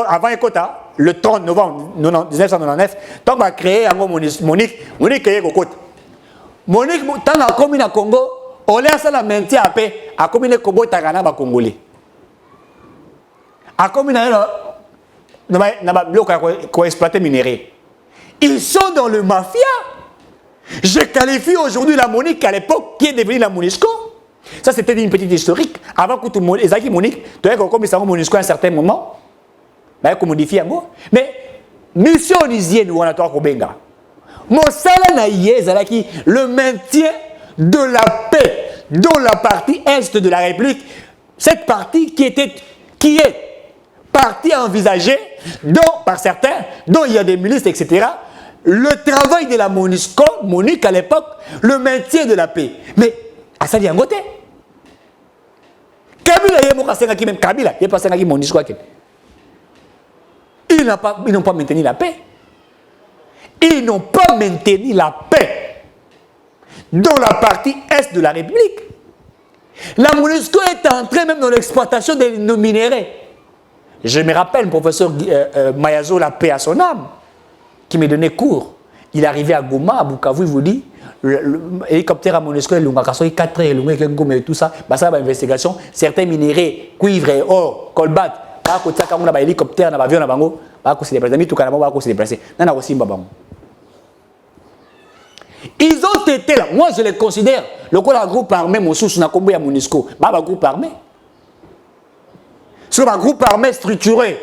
avant Ekota, le 30 novembre 1999, donc on a créé Monique est Kokota. Monique, tant la commune à Congo, on laisse la maintien à paix, à commune Kobo Tagana, Congolais. À commune qui exploiter minerais. Ils sont dans le mafia. Je qualifie aujourd'hui la Monique à l'époque qui est devenue la Monisco. Ça c'était une petite historique. Avant que tout le monde, Ezaki Monique, tu as comme ça Monisco à un certain moment, mais qu'on modifie un mot. Mais mission onusienne ou on a Kobenga. Mosala na yezalaki le maintien de la paix dans la partie est de la République, cette partie qui est partie envisagée par certains, dont il y a des ministres, etc. Le travail de la MONUSCO, Monique à l'époque, le maintien de la paix. Mais à ça dit en côté. Kabila y est même Kabila, il est passé à MONUSCO. Ils n'ont pas maintenu la paix. Ils n'ont pas maintenu la paix dans la partie est de la République. La MONUSCO est entrée même dans l'exploitation des minéraux. Je me rappelle, le professeur Mayazo, la paix à son âme, qui me donnait cours. Il est arrivé à Goma, à Bukavu, il vous dit, l'hélicoptère à MONUSCO, il a 4 heures, et tout ça, ça va investigation, certains minéraux, cuivre, or, colbat, hélicoptère, avion, se déplacer, tout le se déplacer. Ils ont été là. Moi, je les considère. Le groupe armé, mon sous, on a combien à MONUSCO. Un groupe armé. C'est un groupe armé structuré.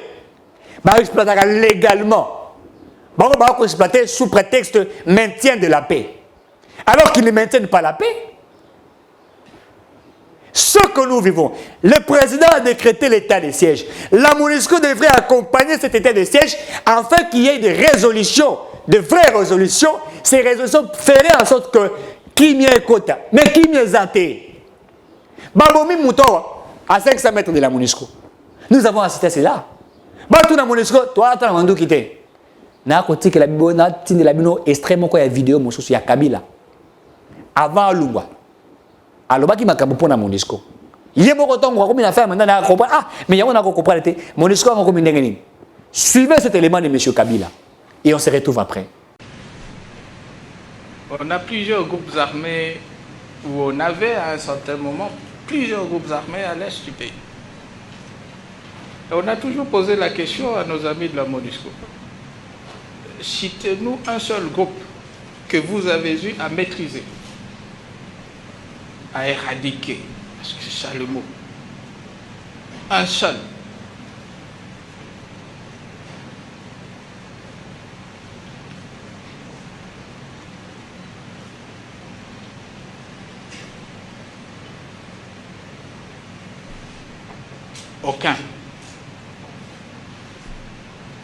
On exploite légalement. On va exploiter sous prétexte maintien de la paix. Alors qu'ils ne maintiennent pas la paix. Ce que nous vivons, le président a décrété l'état de siège. La MONUSCO devrait accompagner cet état de siège afin qu'il y ait des résolutions, de vraies résolutions. Ces résolutions feraient en sorte que qui m'y est quota, mais qui m'y est zanté. Babomi Mouto, à 500 mètres de la MONUSCO. Nous avons assisté à cela. Batou na MONUSCO, toi, tu as un quitté. Na côté que la Bible, na tine la Bible extrêmement quoi, il y a vidéo, mon souci, il y a Kabila. Avant Lungwa. Alors, qui m'a pour la MONUSCO. Il y a beaucoup de temps, on a fait maintenant, mais il y a un comprendre, MONUSCO a commis. Suivez cet élément de M. Kabila. Et on se retrouve après. On a plusieurs groupes armés, où on avait à un certain moment plusieurs groupes armés à l'est du pays. Et on a toujours posé la question à nos amis de la MONUSCO. Citez-nous un seul groupe que vous avez eu à maîtriser, à éradiquer, parce que c'est ça le mot. Un seul. Aucun.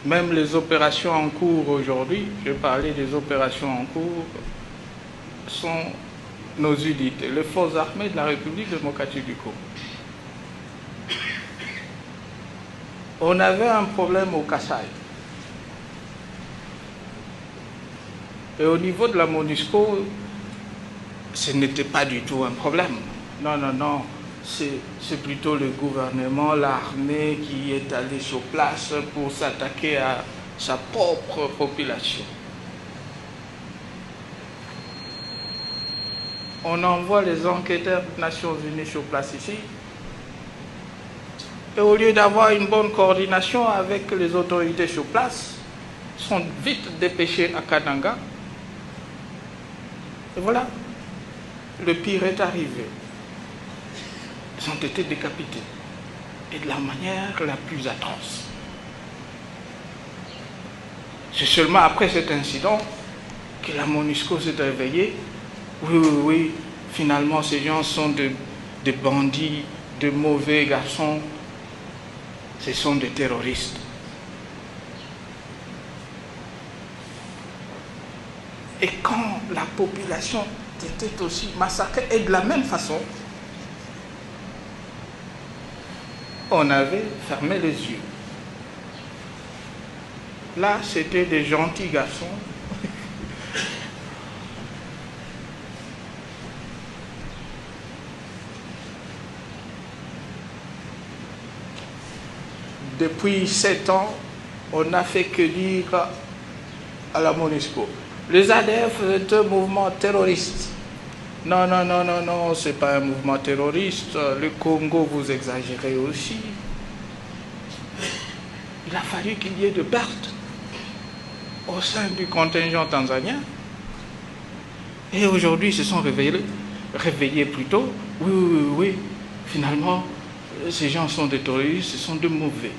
Même les opérations en cours aujourd'hui, je parlais des opérations en cours, sont nos unités, les forces armées de la République démocratique du Congo. On avait un problème au Kasaï. Et au niveau de la MONUSCO, ce n'était pas du tout un problème. Non, non, non. C'est plutôt le gouvernement, l'armée qui est allé sur place pour s'attaquer à sa propre population. On envoie les enquêteurs des Nations Unies sur place ici. Et au lieu d'avoir une bonne coordination avec les autorités sur place, ils sont vite dépêchés à Kananga. Et voilà, le pire est arrivé. Ils ont été décapités. Et de la manière la plus atroce. C'est seulement après cet incident que la MONUSCO s'est réveillée. Oui, oui, oui, finalement ces gens sont des bandits, de mauvais garçons. Ce sont des terroristes. Et quand la population était aussi massacrée, et de la même façon, on avait fermé les yeux. Là, c'était des gentils garçons. Depuis 7 ans, on n'a fait que dire à la MONUSCO. Les ADF est un mouvement terroriste. Non, non, non, non, non, ce n'est pas un mouvement terroriste. Le Congo, vous exagérez aussi. Il a fallu qu'il y ait de pertes au sein du contingent tanzanien. Et aujourd'hui, ils se sont réveillés plutôt. Oui, oui, oui, oui. Finalement, ces gens sont des terroristes, ce sont des mauvais.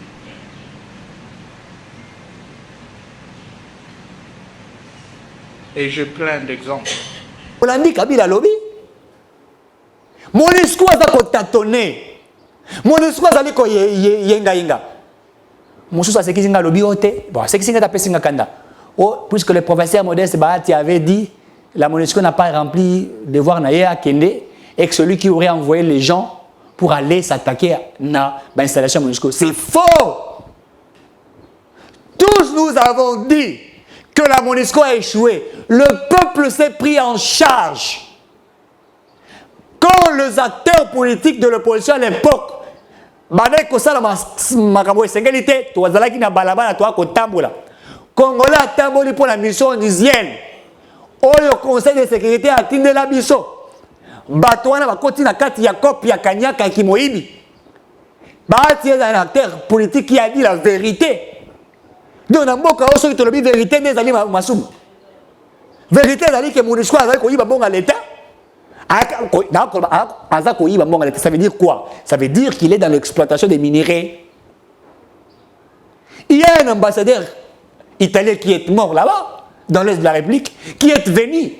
Et j'ai plein d'exemples. Olandi Kabila lobby. MONUSCO a tâtonné. MONUSCO a dit que yenga. Mosusu c'est qui singa lobby ote. Bon, c'est qui singa tapé singa kanda. Oh, puisque le professeur Modeste Bahati avait dit la MONUSCO n'a pas rempli devoir na à Kende et que celui qui aurait envoyé les gens pour aller s'attaquer à l'installation MONUSCO. C'est faux. Tous nous avons dit que la MONUSCO a échoué. Le peuple s'est pris en charge. Quand les acteurs politiques de l'opposition à l'époque, Congolais atamboli pour la mission onusienne. Le Conseil de sécurité a tindé la biso. Batouana va continuer à kati Yacob Yakanyaka Kimoïbi. Bahati est un acteur politique qui a dit la vérité. Donc, on a beaucoup de la vérité des alliés Massoum. Vérité des alliés que MONUSCO a dit qu'il bon à l'État. Ça veut dire quoi? Ça veut dire qu'il est dans l'exploitation des minéraux. Il y a un ambassadeur italien qui est mort là-bas, dans l'Est de la République, qui est venu.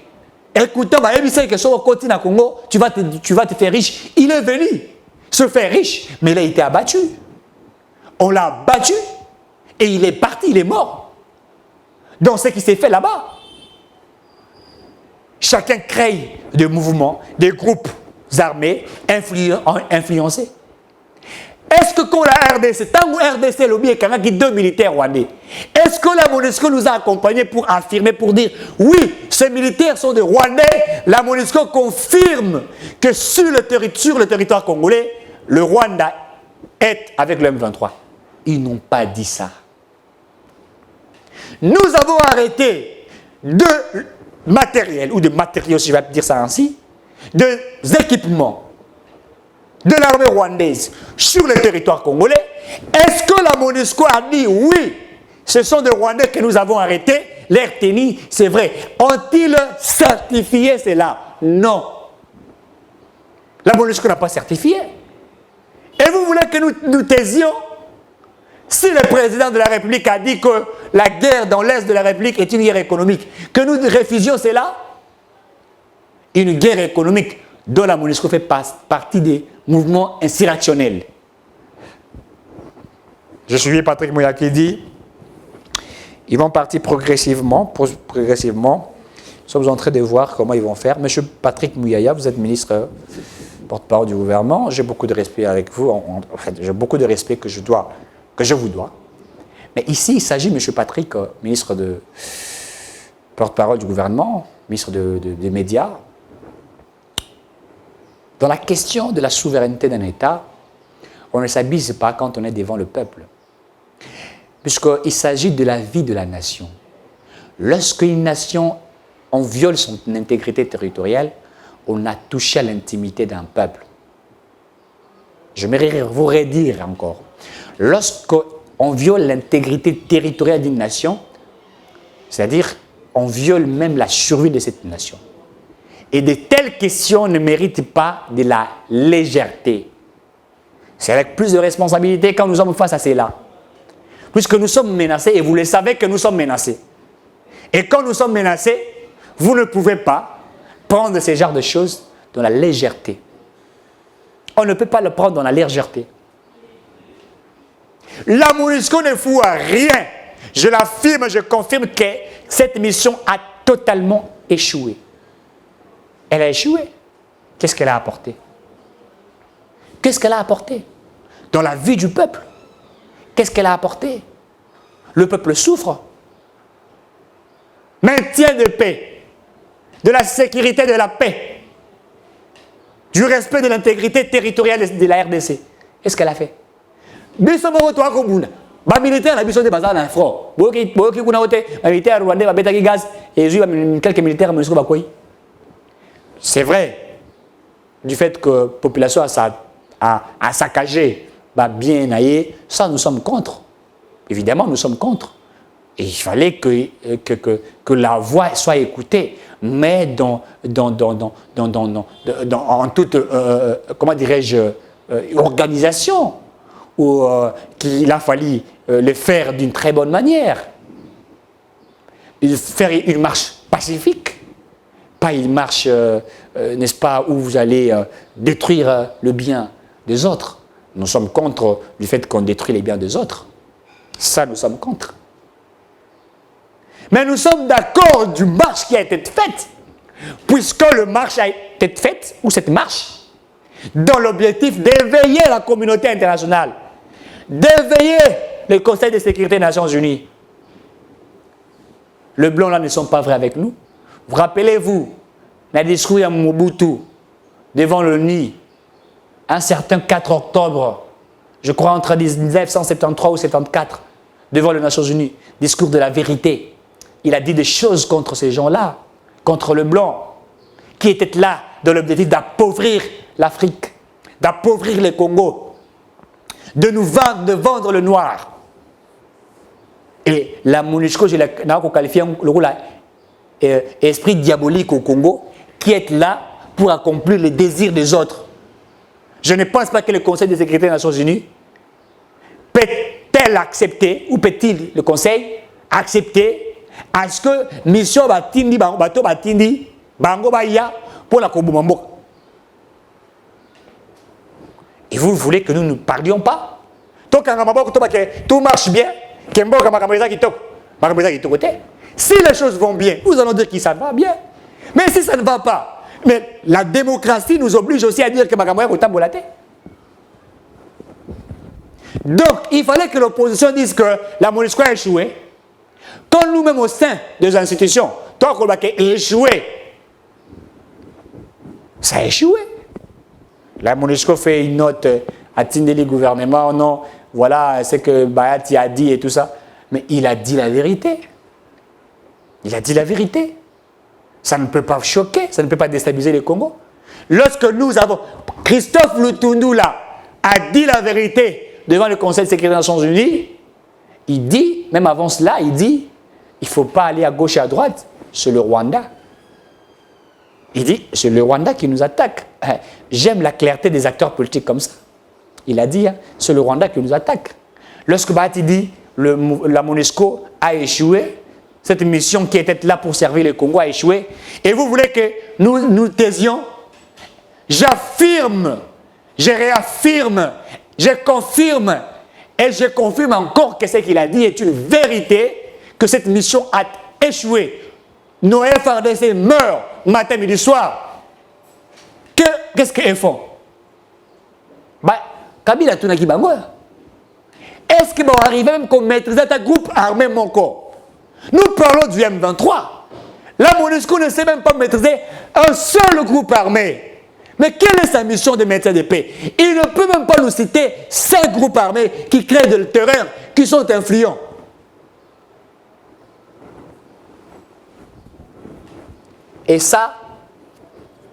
Écoutons, que sur le continent Congo, tu vas te faire riche. Il est venu se faire riche, mais il a été abattu. On l'a abattu et il est parti, il est mort. Donc ce qui s'est fait là-bas, chacun crée des mouvements, des groupes armés influencés. Est-ce que quand la RDC, tant que RDC lobby et qui deux militaires rwandais, est-ce que la MONUSCO nous a accompagnés pour affirmer, pour dire oui, ces militaires sont des Rwandais, la MONUSCO confirme que sur le territoire congolais, le Rwanda est avec le M23. Ils n'ont pas dit ça. Nous avons arrêté de matériel, ou de matériaux, si je vais dire ça ainsi, des équipements de l'armée rwandaise sur le territoire congolais. Est-ce que la MONUSCO a dit oui, ce sont des Rwandais que nous avons arrêtés, l'air tennis, c'est vrai. Ont-ils certifié cela? Non. La MONUSCO n'a pas certifié. Et vous voulez que nous taisions? Si le président de la République a dit que la guerre dans l'Est de la République est une guerre économique, que nous refusions cela? Une guerre économique dont la MONUSCO fait partie des mouvements insurrectionnels. Je suis Patrick Mouya qui dit ils vont partir progressivement. Nous sommes en train de voir comment ils vont faire. Monsieur Patrick Mouyaya, vous êtes ministre porte-parole du gouvernement. J'ai beaucoup de respect avec vous. En fait, j'ai beaucoup de respect que je vous dois. Mais ici, il s'agit, monsieur Patrick, ministre de porte-parole du gouvernement, ministre des médias. Dans la question de la souveraineté d'un État, on ne s'abuse pas quand on est devant le peuple. Puisqu'il s'agit de la vie de la nation. Lorsqu'une nation, on viole son intégrité territoriale, on a touché à l'intimité d'un peuple. Je vais vous redire encore. Lorsqu'on viole l'intégrité territoriale d'une nation, c'est-à-dire on viole même la survie de cette nation. Et de telles questions ne méritent pas de la légèreté. C'est avec plus de responsabilité quand nous sommes face à cela. Puisque nous sommes menacés, et vous le savez que nous sommes menacés. Et quand nous sommes menacés, vous ne pouvez pas prendre ce genre de choses dans la légèreté. On ne peut pas le prendre dans la légèreté. La MONUSCO ne fout à rien. Je l'affirme, je confirme que cette mission a totalement échoué. Elle a échoué. Qu'est-ce qu'elle a apporté? Qu'est-ce qu'elle a apporté dans la vie du peuple? Qu'est-ce qu'elle a apporté? Le peuple souffre. Maintien de paix, de la sécurité, de la paix, du respect de l'intégrité territoriale de la RDC. Qu'est-ce qu'elle a fait? Militaire la mission de bazar dans le front. Militaire rwandais va mettre gaz et quelques militaires MONUSCO va quoi? C'est vrai, du fait que la population a saccagé, bien naïe, ça nous sommes contre. Évidemment, nous sommes contre. Et il fallait que la voix soit écoutée, mais en toute, comment dirais-je, organisation, où qu'il a fallu le faire d'une très bonne manière. Faire une marche pacifique, pas une marche, n'est-ce pas, où vous allez détruire le bien des autres. Nous sommes contre le fait qu'on détruit les biens des autres. Ça, nous sommes contre. Mais nous sommes d'accord du marche qui a été faite, puisque le marche a été faite, ou cette marche, dans l'objectif d'éveiller la communauté internationale, d'éveiller le Conseil de sécurité des Nations Unies. Les Blancs là ne sont pas vrais avec nous. Vous rappelez-vous, le discours de Mobutu devant l'ONU, un certain 4 octobre, je crois entre 1973 ou 1974, devant les Nations Unies, discours de la vérité. Il a dit des choses contre ces gens-là, contre le blanc, qui étaient là dans l'objectif d'appauvrir l'Afrique, d'appauvrir le Congo, de nous vendre, de vendre le noir. Et la MONUSCO, je l'ai qualifié le rôle esprit diabolique au Congo, qui est là pour accomplir les désirs des autres. Je ne pense pas que le Conseil de sécurité des Nations Unies peut-elle accepter, ou peut-il, le Conseil, accepter à ce que mission batindi, bato batindi, bango baya, pour la Kobumambo. Et vous voulez que nous ne parlions pas? Tout marche bien. Si les choses vont bien, nous allons dire que ça va bien. Mais si ça ne va pas, mais la démocratie nous oblige aussi à dire que Magamoya est tambolate. Donc, il fallait que l'opposition dise que la MONUSCO a échoué. Quand nous-mêmes au sein des institutions, tant qu'on a échoué, ça a échoué. La MONUSCO fait une note à Tindeli gouvernement, non, voilà ce que Bayati a dit et tout ça. Mais il a dit la vérité. Il a dit la vérité. Ça ne peut pas choquer, ça ne peut pas déstabiliser le Congo. Lorsque nous avons... Christophe Lutundu là a dit la vérité devant le Conseil de sécurité des Nations Unies. Il dit, même avant cela, il dit, il ne faut pas aller à gauche et à droite, c'est le Rwanda. Il dit, c'est le Rwanda qui nous attaque. J'aime la clarté des acteurs politiques comme ça. Il a dit, hein, c'est le Rwanda qui nous attaque. Lorsque Bahati dit, la MONUSCO a échoué, cette mission qui était là pour servir le Congo a échoué, et vous voulez que nous taisions? J'affirme, je réaffirme, je confirme, et je confirme encore que ce qu'il a dit est une vérité, que cette mission a échoué. Nos FRDC meurent matin, midi, soir. Qu'est-ce qu'ils font? Kabila Tunaki Bango. Est-ce qu'ils vont arriver même qu'on maîtrise un groupe armé mon corps? Nous parlons du M23. La MONUSCO ne sait même pas maîtriser un seul groupe armé. Mais quelle est sa mission de maintien de paix? Il ne peut même pas nous citer 5 groupes armés qui créent de la terreur, qui sont influents. Et ça,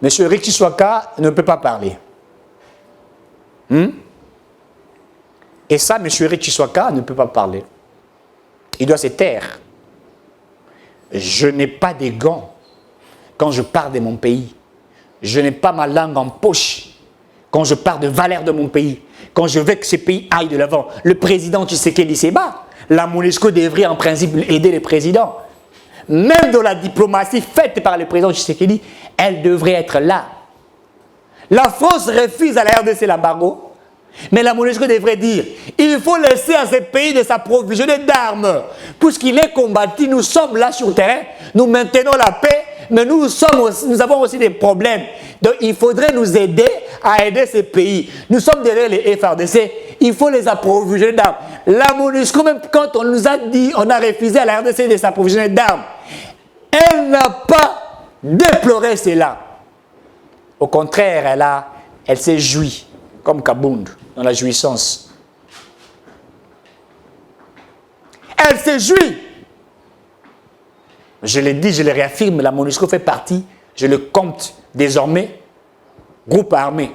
M. Richi Swaka ne peut pas parler. Et ça, M. Richi Swaka ne peut pas parler. Il doit se taire. Je n'ai pas de gants quand je parle de mon pays. Je n'ai pas ma langue en poche quand je parle de valeurs de mon pays. Quand je veux que ce pays aille de l'avant. Le président Tshisekedi se bat. La MONUSCO devrait en principe aider le président. Même dans la diplomatie faite par le président Tshisekedi, elle devrait être là. La France refuse à la RDC l'embargo, mais la MONUSCO devrait dire il faut laisser à ce pays de s'approvisionner d'armes. Puisqu'il est combattu, nous sommes là sur le terrain, nous maintenons la paix, mais nous avons aussi des problèmes. Donc il faudrait nous aider à aider ces pays. Nous sommes derrière les FRDC, il faut les approvisionner d'armes. La MONUSCO, même quand on nous a dit, on a refusé à la RDC de s'approvisionner d'armes, elle n'a pas déploré cela. Au contraire, elle s'est jouie, comme Kabound, dans la jouissance. Elle s'est jouie. Je l'ai dit, je le réaffirme, la MONUSCO fait partie, je le compte désormais, groupe armé.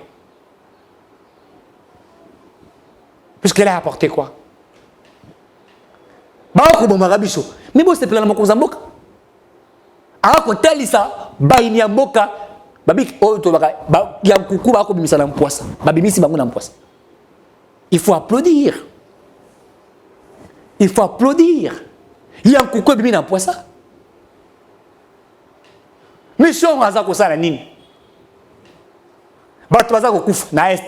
Puisqu'elle a apporté quoi? Mais bon, c'est plein de mots comme ça. Alors, quand elle dit ça, il faut applaudir. Il faut applaudir. Il y a un coucou qui a poisson. mission aza kosala nini bato baza kokufa na est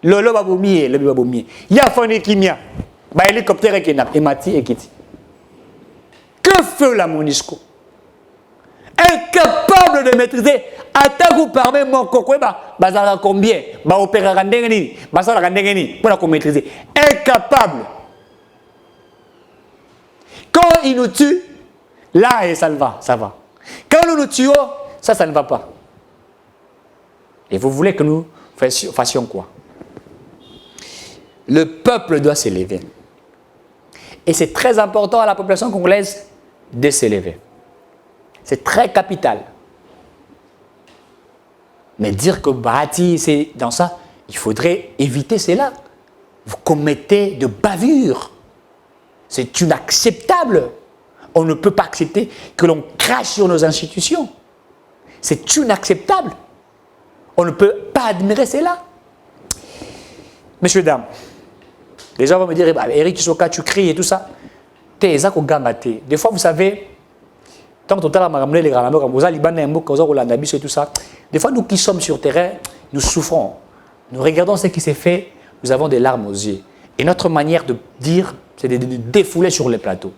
lolo babomie lobi babomie ya fani kimia ba hélicoptère ekena emati ekiti. Que fait la MONUSCO? Incapable de maîtriser attaque par même mon kokweba bazala combien ba opéra ndenge nini basala ndenge nini pour la maîtriser. Incapable. Quand il nous tue, là et ça va, ça va. Quand nous nous tuons, ça ne va pas. Et vous voulez que nous fassions quoi? Le peuple doit s'élever. Et c'est très important à la population congolaise de s'élever. C'est très capital. Mais dire que Bahati, c'est dans ça, il faudrait éviter cela. Vous commettez de bavures. C'est inacceptable. On ne peut pas accepter que l'on crache sur nos institutions. C'est inacceptable. On ne peut pas admirer cela. Messieurs, dames, les gens vont me dire, Eric Soka, tu cries et tout ça. Des fois, vous savez, tant que et tout ça, des fois, nous qui sommes sur terrain, nous souffrons. Nous regardons ce qui s'est fait, nous avons des larmes aux yeux. Et notre manière de dire, c'est de défouler sur les plateaux.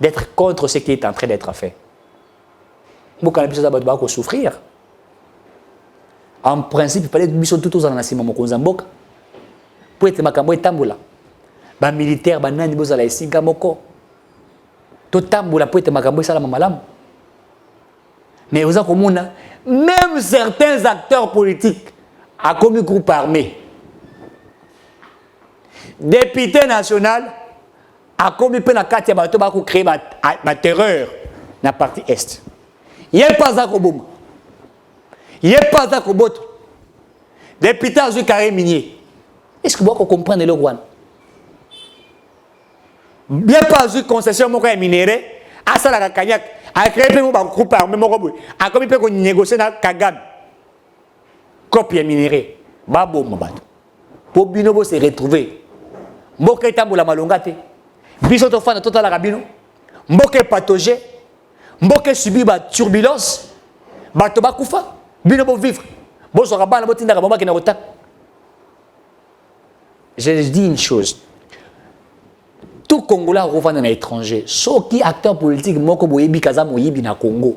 D'être contre ce qui est en train d'être fait. Nous, quand on va souffrir, en principe, il fallait que nous soyons tous en Nassima Mokonzamboka. Pour être makambo et tamboula. Les militaires, les nani bozala esinga moko. To tamboula pour être makambo et sala mamalam. Mais vous avez même certains acteurs politiques a commis groupe armé. Député national a commis pe na kati ya bato ba ko créer ma terreur na partie est. Il est pas à Koboma. Il est pas à Koboto. Député azui carré minier. Est-ce que vous comprenez le Rwanda? Bien pas eu concession mon minéré, à ça la cagnac, à créer un groupe armé, à comme il peut négocier dans Kagame. Copie minéré, babo mabato. Pour Binobo se retrouver. Mboke tambo la malongate. Bisoto fan de total rabino. Mboke patogé. Mboke subi ba turbulence. Bato bakufa. Binobo vivre. Bozo rabana botinda rabamba qui n'a pas. Je dis une chose. Tout Congolais revient dans l'étranger. Ceux qui acteurs politiques, moko boyebi kaza moyebi na Congo.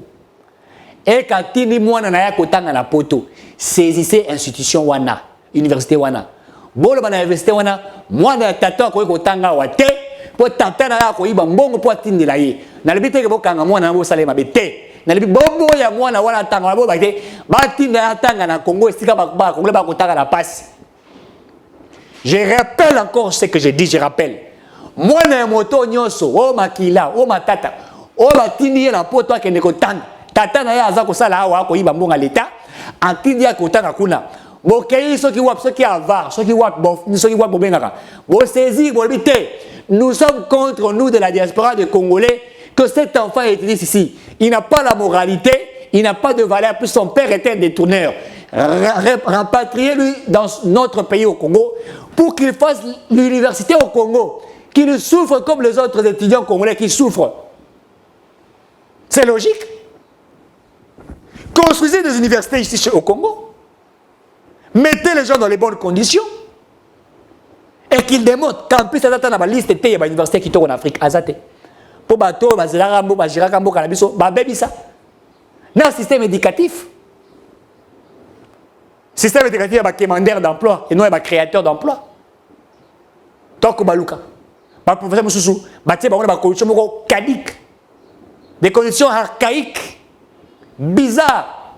Et quand tini mwana na ya kotanga na poto, saisissez institution wana, université wana. Bolo bana université wana, mwana tata ko kotanga wate, po tata na ya ko iba mbongo po atindi la ye. Na lebite ke bokanga mwana na bo salema bete. Na lebi bobo ya mwana wana tanga na bo bakite, ba tinda ya tanga na Congo esika ba Congolais ba kotanga na passe. Je rappelle encore ce que je dis, je rappelle. Moi, na moto nyonso, o makila, o matata, o batindi na poto akende kotanga. Tata na ya aza kosala awa ko iba mbonga leta, atindi ya kotanga kuna. Bokei soki wap soki avar, soki wap bof, soki wap bobengaka. Bo saisir bo bité. Nous sommes contre nous de la diaspora de Congolais que cet enfant est ici. Il n'a pas la moralité, il n'a pas de valeur, plus son père était un détourneur. Rapatriez-lui dans notre pays au Congo pour qu'il fasse l'université au Congo, qu'il souffre comme les autres étudiants congolais qui souffrent. C'est logique. Construisez des universités ici au Congo. Mettez les gens dans les bonnes conditions. Et qu'ils démontrent qu'en plus, ça a la liste de l'université qui est en Afrique. Azate. Pour bateau, Bazirakambo, Bazirakambo, Canabiso, Babébissa. Dans le système éducatif. Système éducatif, il y a des commandeurs d'emploi et non, il y a des créateurs d'emploi. Toko Baluka. Par professeur Moussoussou, il y a des conditions cadiques. Des conditions archaïques. Bizarres.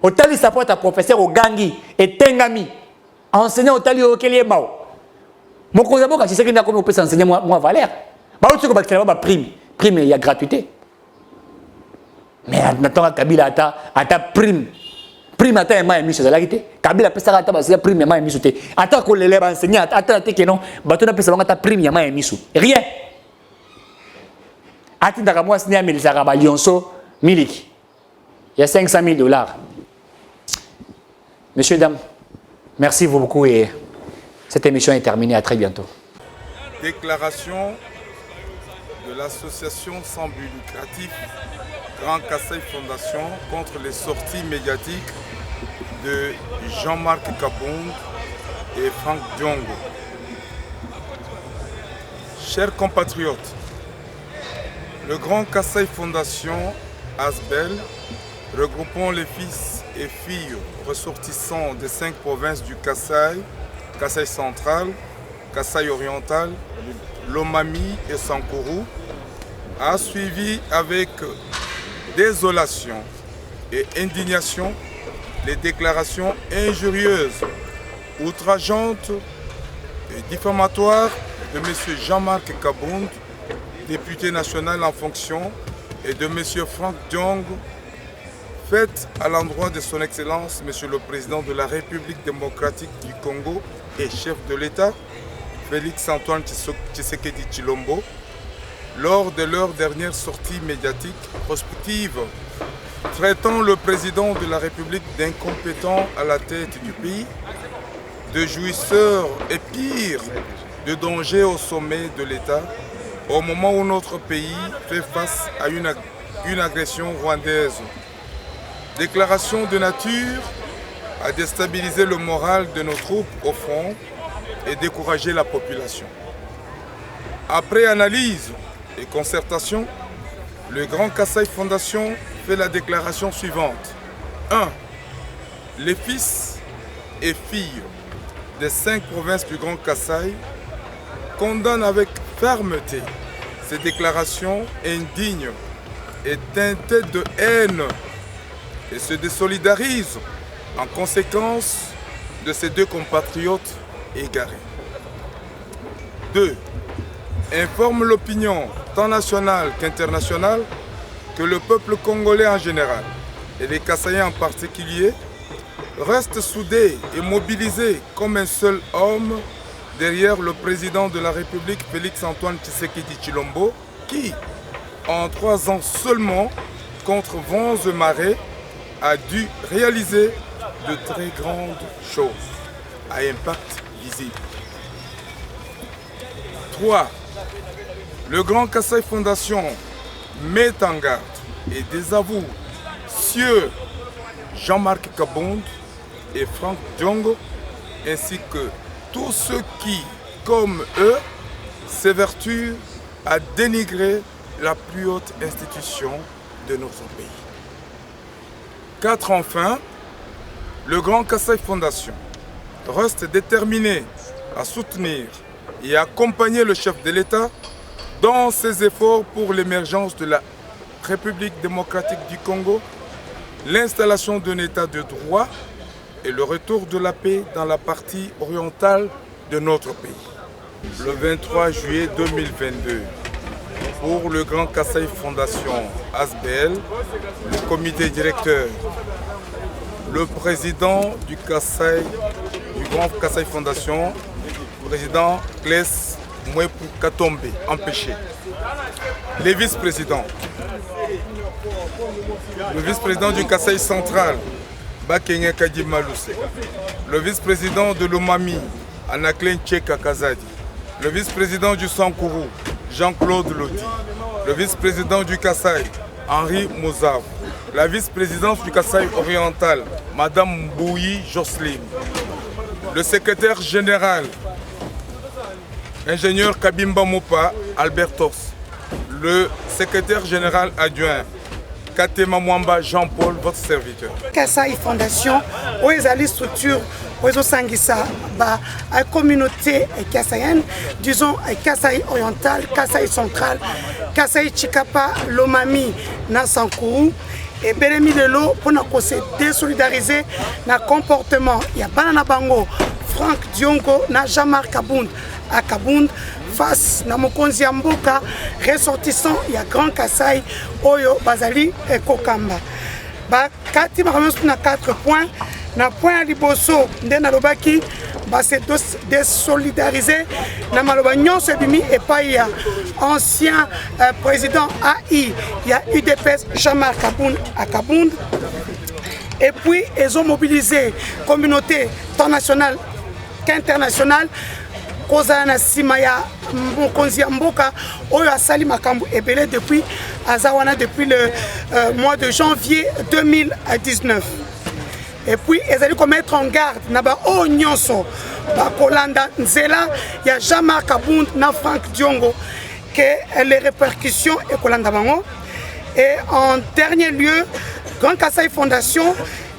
Au tali sa pote à professeur au Gangi et Tengami. Enseignant au tali au Kélié Mao. Mon cousin, c'est ce qu'il y a comme on peut s'enseigner moi Valère. Bah, tu sais que prime. Prime, il y a gratuité. Mais maintenant, Kabila a ta prime. Prime à ta main mise sur la qualité. Kabila peut s'arrêter parce que la prime à main mise sur tes. Attends que l'élève enseignant, attends que non. Bateau n'a pas seulement ta prime à main mise sur. Rien. Attends que moi, c'est un milliard de Lyonso, Miliki. Il y a $500,000. Messieurs, dames, merci beaucoup et cette émission est terminée. À très bientôt. Déclaration de l'association sans but lucratif Grand Kassai Fondation contre les sorties médiatiques de Jean-Marc Kabound et Franck Diongo. Chers compatriotes, le Grand Kassai Fondation Asbel, regroupant les fils et filles ressortissants des 5 provinces du Kassai, Kassai central, Kassai oriental, Lomami et Sankuru, a suivi avec désolation et indignation les déclarations injurieuses, outrageantes et diffamatoires de M. Jean-Marc Kabound, député national en fonction, et de M. Franck Diongo, faites à l'endroit de son Excellence, M. le Président de la République démocratique du Congo et chef de l'État, Félix-Antoine Tshisekedi Tshilombo, lors de leur dernière sortie médiatique prospective, traitant le Président de la République d'incompétent à la tête du pays, de jouisseur et pire, de danger au sommet de l'État, au moment où notre pays fait face à une agression rwandaise. Déclaration de nature à déstabiliser le moral de nos troupes au front et décourager la population. Après analyse et concertation, le Grand Kassai Fondation fait la déclaration suivante. 1. Les fils et filles des 5 provinces du Grand Kassai condamnent avec fermeté ces déclarations indignes et teintées de haine et se désolidarisent en conséquence de ces 2 compatriotes égarés. 2. Informe l'opinion tant nationale qu'internationale que le peuple congolais en général et les Kassaïens en particulier restent soudés et mobilisés comme un seul homme derrière le président de la République Félix-Antoine Tshisekedi Tshilombo qui, en 3 ans seulement, contre vents et marées, a dû réaliser de très grandes choses à impact visible. 3. Le Grand Kassai Fondation met en garde et désavoue Sieur Jean-Marc Kabound et Franck Diongo, ainsi que tous ceux qui, comme eux, s'évertuent à dénigrer la plus haute institution de notre pays. 4. Enfin, le Grand Kassai Fondation reste déterminé à soutenir et à accompagner le chef de l'État dans ses efforts pour l'émergence de la République démocratique du Congo, l'installation d'un État de droit et le retour de la paix dans la partie orientale de notre pays. Le 23 juillet 2022, pour le Grand Kassai Fondation Asbel, le comité directeur, le président du Grand Kassai Fondation, président Kless Mwepu Katombe, empêché. Les vice-présidents. Le vice-président du Kassai central, Bakenge Kadi Malousse. Le vice-président de l'Omami, Anaklen Tcheka Kazadi. Le vice-président du Sankuru, Jean-Claude Lodi. Le vice-président du Kassai, Henri Mozav. La vice-présidence du Kassai oriental, Madame Mbouyi Jocelyne. Le secrétaire général, ingénieur Kabimba Mopa Albertos. Le secrétaire général adjoint, Katema Mwamba Jean-Paul, votre serviteur. Kassai Fondation, où est la structure, où est la communauté kassaïenne, disons Kassai oriental, Kassai central, Kassai Chikapa, Lomami, Nasankuru. Et Belemi Lelo pour nous désolidariser dans le comportement. Il y a Banana Bango, Franck Diongo, Jean-Marc Kabound à Kabound face à Mokonzi Mboka, ressortissant, il y a Grand Kassai, Oyo, Bazali et Kokamba. Kati na 4 points. Na point liboso ndena lobaki c'est désolidariser na maloba nyonso ebimi epai ya ancien président AI, il y a UDPS Jean-Marc Kabound à Kabound. Et puis ils ont mobilisé communauté tant nationale qu'internationale kozala na nsima ya mokonzi ya mboka oyo asali makambo ebele depuis aza wana depuis le mois de janvier 2019. Et puis ezali ko mettre en garde na ba o nyonso ba kolanda nzela ya Jean-Marc Abound na Franck Diongo que les répercussions et kolanda bango. Et en dernier lieu, Grand Kassai Fondation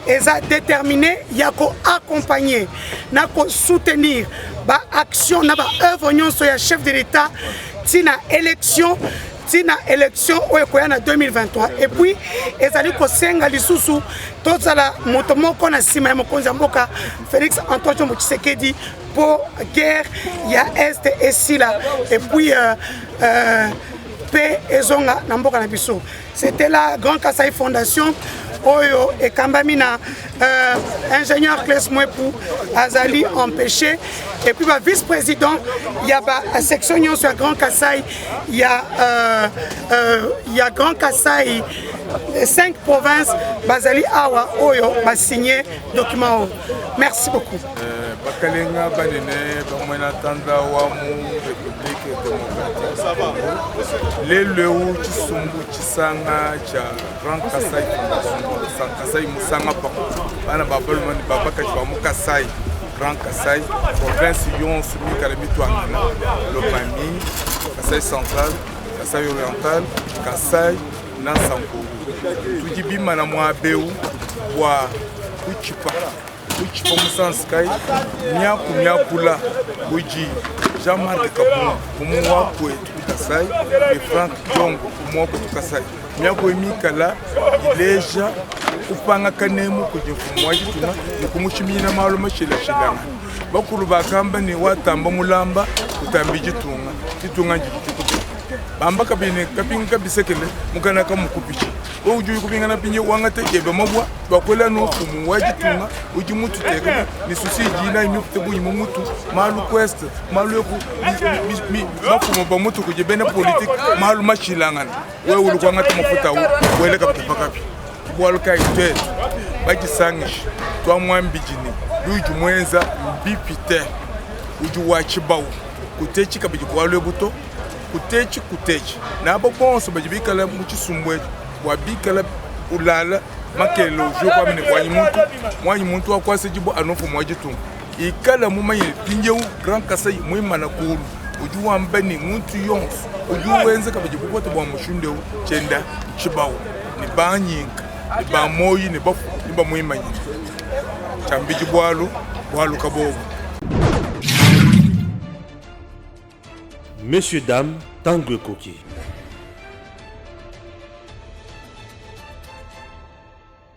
est déterminé à accompagner, à soutenir l'action, l'œuvre sur le chef de l'État, tina élection en 2023. Et puis, ils allaient kosenga lisusu tozala motomoko na sima ya mokonzi ya mboka Félix Antoine Tshisekedi pour guerre ya Est et Sila. Et puis paix et zonga na mboka na biso. C'était la Grand Kassai Fondation Oyo et Kambamina, ingénieur Claes Mouepou, Azali empêché. Et puis vice-président, il y a la section sur Grand Kassai, il y a Grand Kassai, les 5 provinces, Bazali Awa Oyo, va signer document. Merci beaucoup. Bakalenga Banene, Bamwena Tanda Wamu, République démocratique. Les Léo, Chisumbu, Chisanga, Grand Kassai Fondation, Kassai Moussanga, Bana Babelman, Babaka Chibamu Kassai, Grand Kassai, province Yon, Sumi Kalemito Angana, Lopami, Kassai Central, Kassai Oriental, Kassai, Nansanko. Tujibima na Mwabeu, Wa, Uchipa. Uchi Pomusanskai, Nyakula, Uji, Jean-Marc Abound, Kumuwa Kwe Tukasai, et Franck Diongo, Kumuwa Kwe Tukasai. Nyako Emikala, Ileja, Upanga Kanemu, Kujifumwa Jituna, Nikumushimina Maluma Shila Shilanga. Bakulu Bakamba ni Watamba Mulamba, Utambi Jitunga, Jitunga Jitukutu. Bamba kabine, kapinga bisekele, Mukana Kamukupichi. Uju kubingana pinye wangate ebe mabwa bakwela no kumu wajitunga uji mutu tege ni susi jina imukte bu imutu malu quest malu yoku mi mafumo ba mutu kujebena politique malu machilangana wewe ulikuwa ngata mafuta wele kapita pakapi bwaluka ite baji sangish twa mwambijini uju mwenza bipite uju wachibawu kutechi kabiji kwalwe buto kutechi nabo bonso bajibikala muchisumbwe wabikala ulala makelo jo kwa mine kwa muntu akwase jibo anofu mwajitu ikala mumaye pinje Grand Kassai mwima na kulu uju ambani muntu yons uju wenze kabijibu kote bwa mushunde chenda chibawo ni banyinka ni ba moyi ni bafu ni ba mwima nyinga chambiji bwalu kabobo. Messieurs, dames, Tanguy Koki.